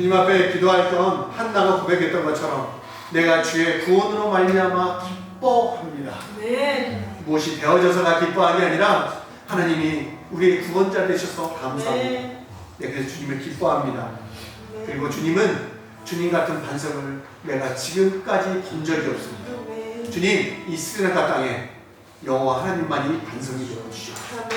주님 앞에 기도할 던 한나가 고백했던 것처럼 내가 주의 구원으로 말미암아 기뻐합니다. 무엇이 되어져서가 기뻐한 게 아니라 하나님이 우리의 구원자 되셔서 감사합니다. 네, 그래서 주님을 기뻐합니다. 그리고 주님은 주님 같은 반석을 내가 지금까지 본 적이 없습니다. 주님, 이 스리랑카 땅에 여호와 하나님만이 반석이 되어주시옵소서.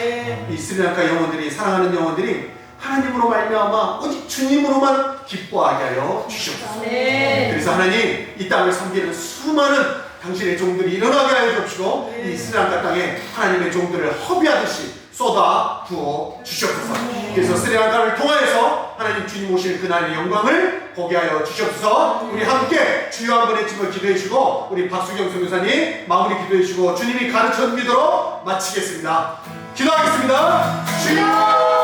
이 스리랑카 영혼들이, 사랑하는 영혼들이 하나님으로 말미암아 오직 주님으로만 기뻐하게 하여 주시옵소서. 그래서 하나님, 이 땅을 섬기는 수많은 당신의 종들이 일어나게 하여 주옵시고 이 스리랑카 땅에 하나님의 종들을 허비하듯이 쏟아 부어 주시옵소서. 그래서 스리랑카를 통하여서 하나님 주님 오실 그날의 영광을 보게 하여 주시옵소서. 우리 함께 주여 한번 외치고 기도해 주시고 우리 박수경 선교사님 마무리 기도해 주시고 주님이 가르쳐 주도록 마치겠습니다. 기도하겠습니다. 주여!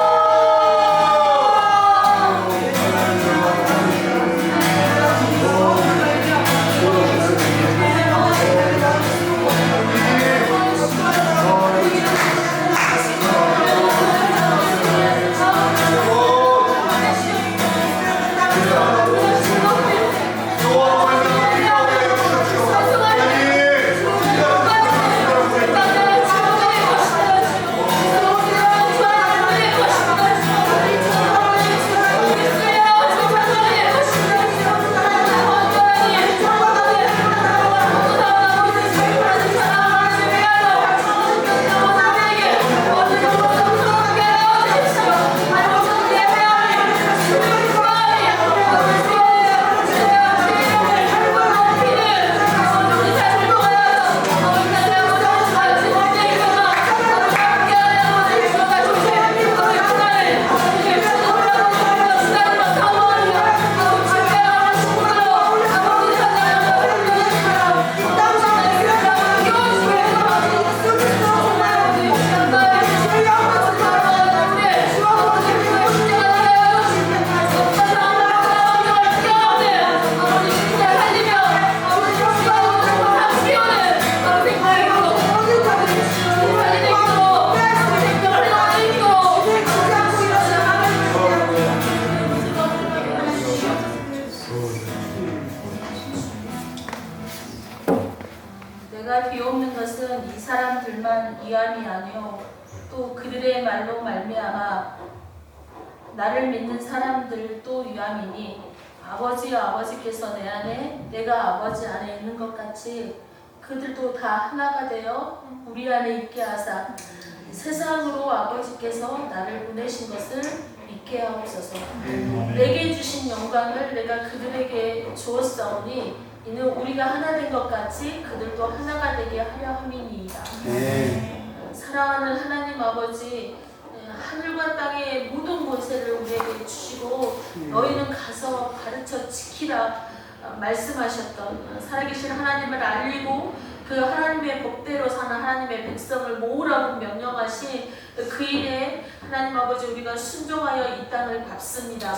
내가 비옵는 것은 이 사람들만 위함이 아니요 또 그들의 말로 말미암아 나를 믿는 사람들도 위함이니 아버지께서 내 안에 내가 아버지 안에 있는 것 같이 그들도 다 하나가 되어 우리 안에 있게 하사 세상으로 아버지께서 나를 보내신 것을 믿게 하옵소서. 내게 주신 영광을 내가 그들에게 주었사오니 이는 우리가 하나 된 것 같이 그들도 하나가 되게 하려 함이니이다. 사랑하는 하나님 아버지, 하늘과 땅의 모든 권세를 우리에게 주시고 너희는 가서 가르쳐 지키라 말씀하셨던 살아계신 하나님을 알리고 그 하나님의 법대로 사는 하나님의 백성을 모으라고 명령하신 그 일에 하나님 아버지 우리가 순종하여 이 땅을 밟습니다.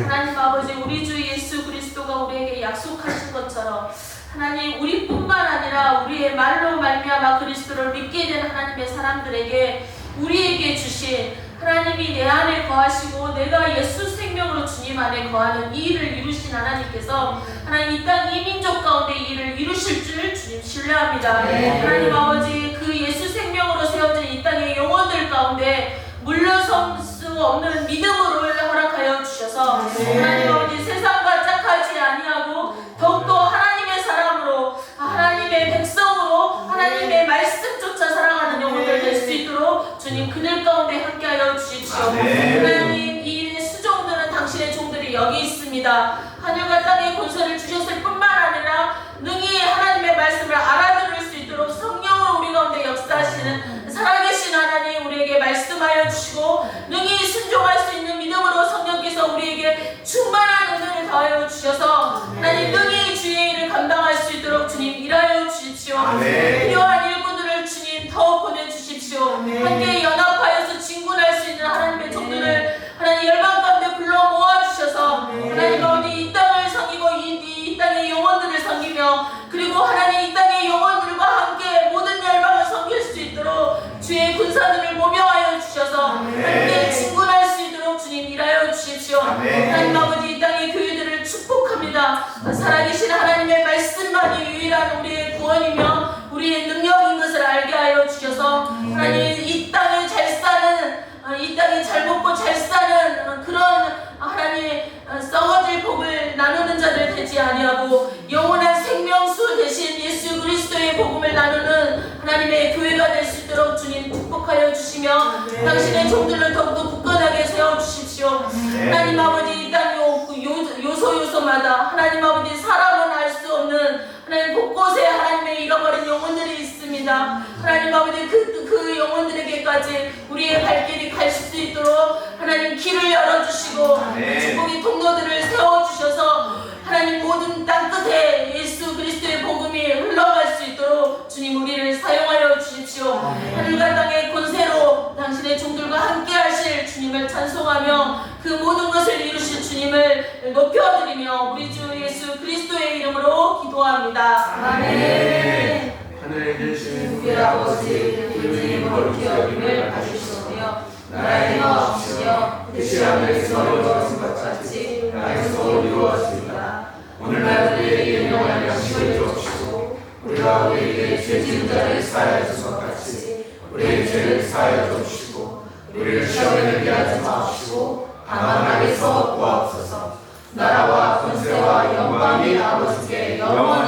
하나님 아버지 우리 주 예수 그리스도가 우리에게 약속하신 것처럼 하나님 우리뿐만 아니라 우리의 말로 말미암아 그리스도를 믿게 된 하나님의 사람들에게 우리에게 주신 하나님이 내 안에 거하시고 내가 예수 생명으로 주님 안에 거하는 이 일을 이루신 하나님께서 하나님 이 땅 이민족 가운데 이 일을 이루실 줄 주님 신뢰합니다. 하나님 아버지 그 예수 생명으로 세워진 이 땅의 영혼들 가운데 물러설 수 없는 믿음으로 허락하여 주셔서 하나님 아버지 세상과 짝하지 아니하고 더욱더 하나님의 사람으로 하나님의 백성으로 하나님의 말씀 쫓아 살아가는 영혼들 될 수 있도록 주님 그들 가운데 함께하여 주십시오. 하나님 이 일의 수종들은 당신의 종들이 여기 있습니다. 하늘과 땅의 권세를 주셨을 뿐만 아니라 능히 하나님의 말씀을 알아들을 수 있도록 성령으로 우리 가운데 역사하시는 살아계신 하나님 우리에게 말씀하여 주시고 능히 순종할 수 있는 믿음으로 성령께서 우리에게 충만한 은혜를 더하여 주셔서 하나님 능히 주의 일을 감당할 수 있도록 주님 일하여 주십시오. 필요한 일꾼들을 주님 더 보내주십시오. 함께 연합하여서 진군할 수 있는 하나님의 종들을 하나님 열방 가운데 불러 모아주셔서 하나님 아버지 이 땅을 섬기고 이 땅의 영혼들을 섬기며 그리고 하나님 이 땅의 영혼들과 함께 모든 열방을 섬길 수 있도록 주의 군사들을 모명하여 주셔서 함께 진군할 수 있도록 주님 일하여 주십시오. 하나님 아버지 이 땅의 교회들 유일한 우리의 구원이며 우리의 능력인 것을 알게 하여 주셔서 하나님 이 땅에 잘 사는 이 땅에 잘 먹고 잘 사는 그런 하나님 썩어질 복을 나누는 자들 되지 아니하고 영원한 생명수 대신 예수 그리스도의 복음을 나누는 하나님의 교회가 될 수 있도록 주님 축복하여 주시며 당신의 종들을 더욱더 굳건하게 세워주십시오. 하나님 아버지 이 땅 요소요소마다 하나님 아버지 사람은 알 수 없는 하나님 곳곳에 하나님의 잃어버린 영혼들이 있습니다. 하나님 아버지 그 영혼들에게까지 우리의 발길이 갈 수 있도록 하나님 길을 열어주시고 축복의 통로들을 세워주셔서 하나님 모든 땅끝에 예수 그리스도의 복음이 흘러갈 수 있도록 주님 우리를 사용하여 주십시오. 하늘과 땅의 권세로 당신의 종들과 함께 하실 주님을 찬송하며 그 모든 것을 이루실 주님을 높여드리며 우리 주 예수 그리스도의 이름으로 기도합니다. 아멘. 하늘에 계신 우리 아버지 주님 거룩히 여김을 받으시오며 나라의 마음이여 뜻이 하늘에서 이루어진 것 같이 땅에서 이루어지리라. 오늘날 우리에게 일용할 양식을 주옵시고 우리가 우리에게 죄 지은 자를 사하여 준 것 같이 우리의 죄를 사하여 주옵시고 우리를 시험에 들게 하지 마옵시고 다만 악에서 구하옵소서. 나라와 권세와 영광이 아버지께 영원히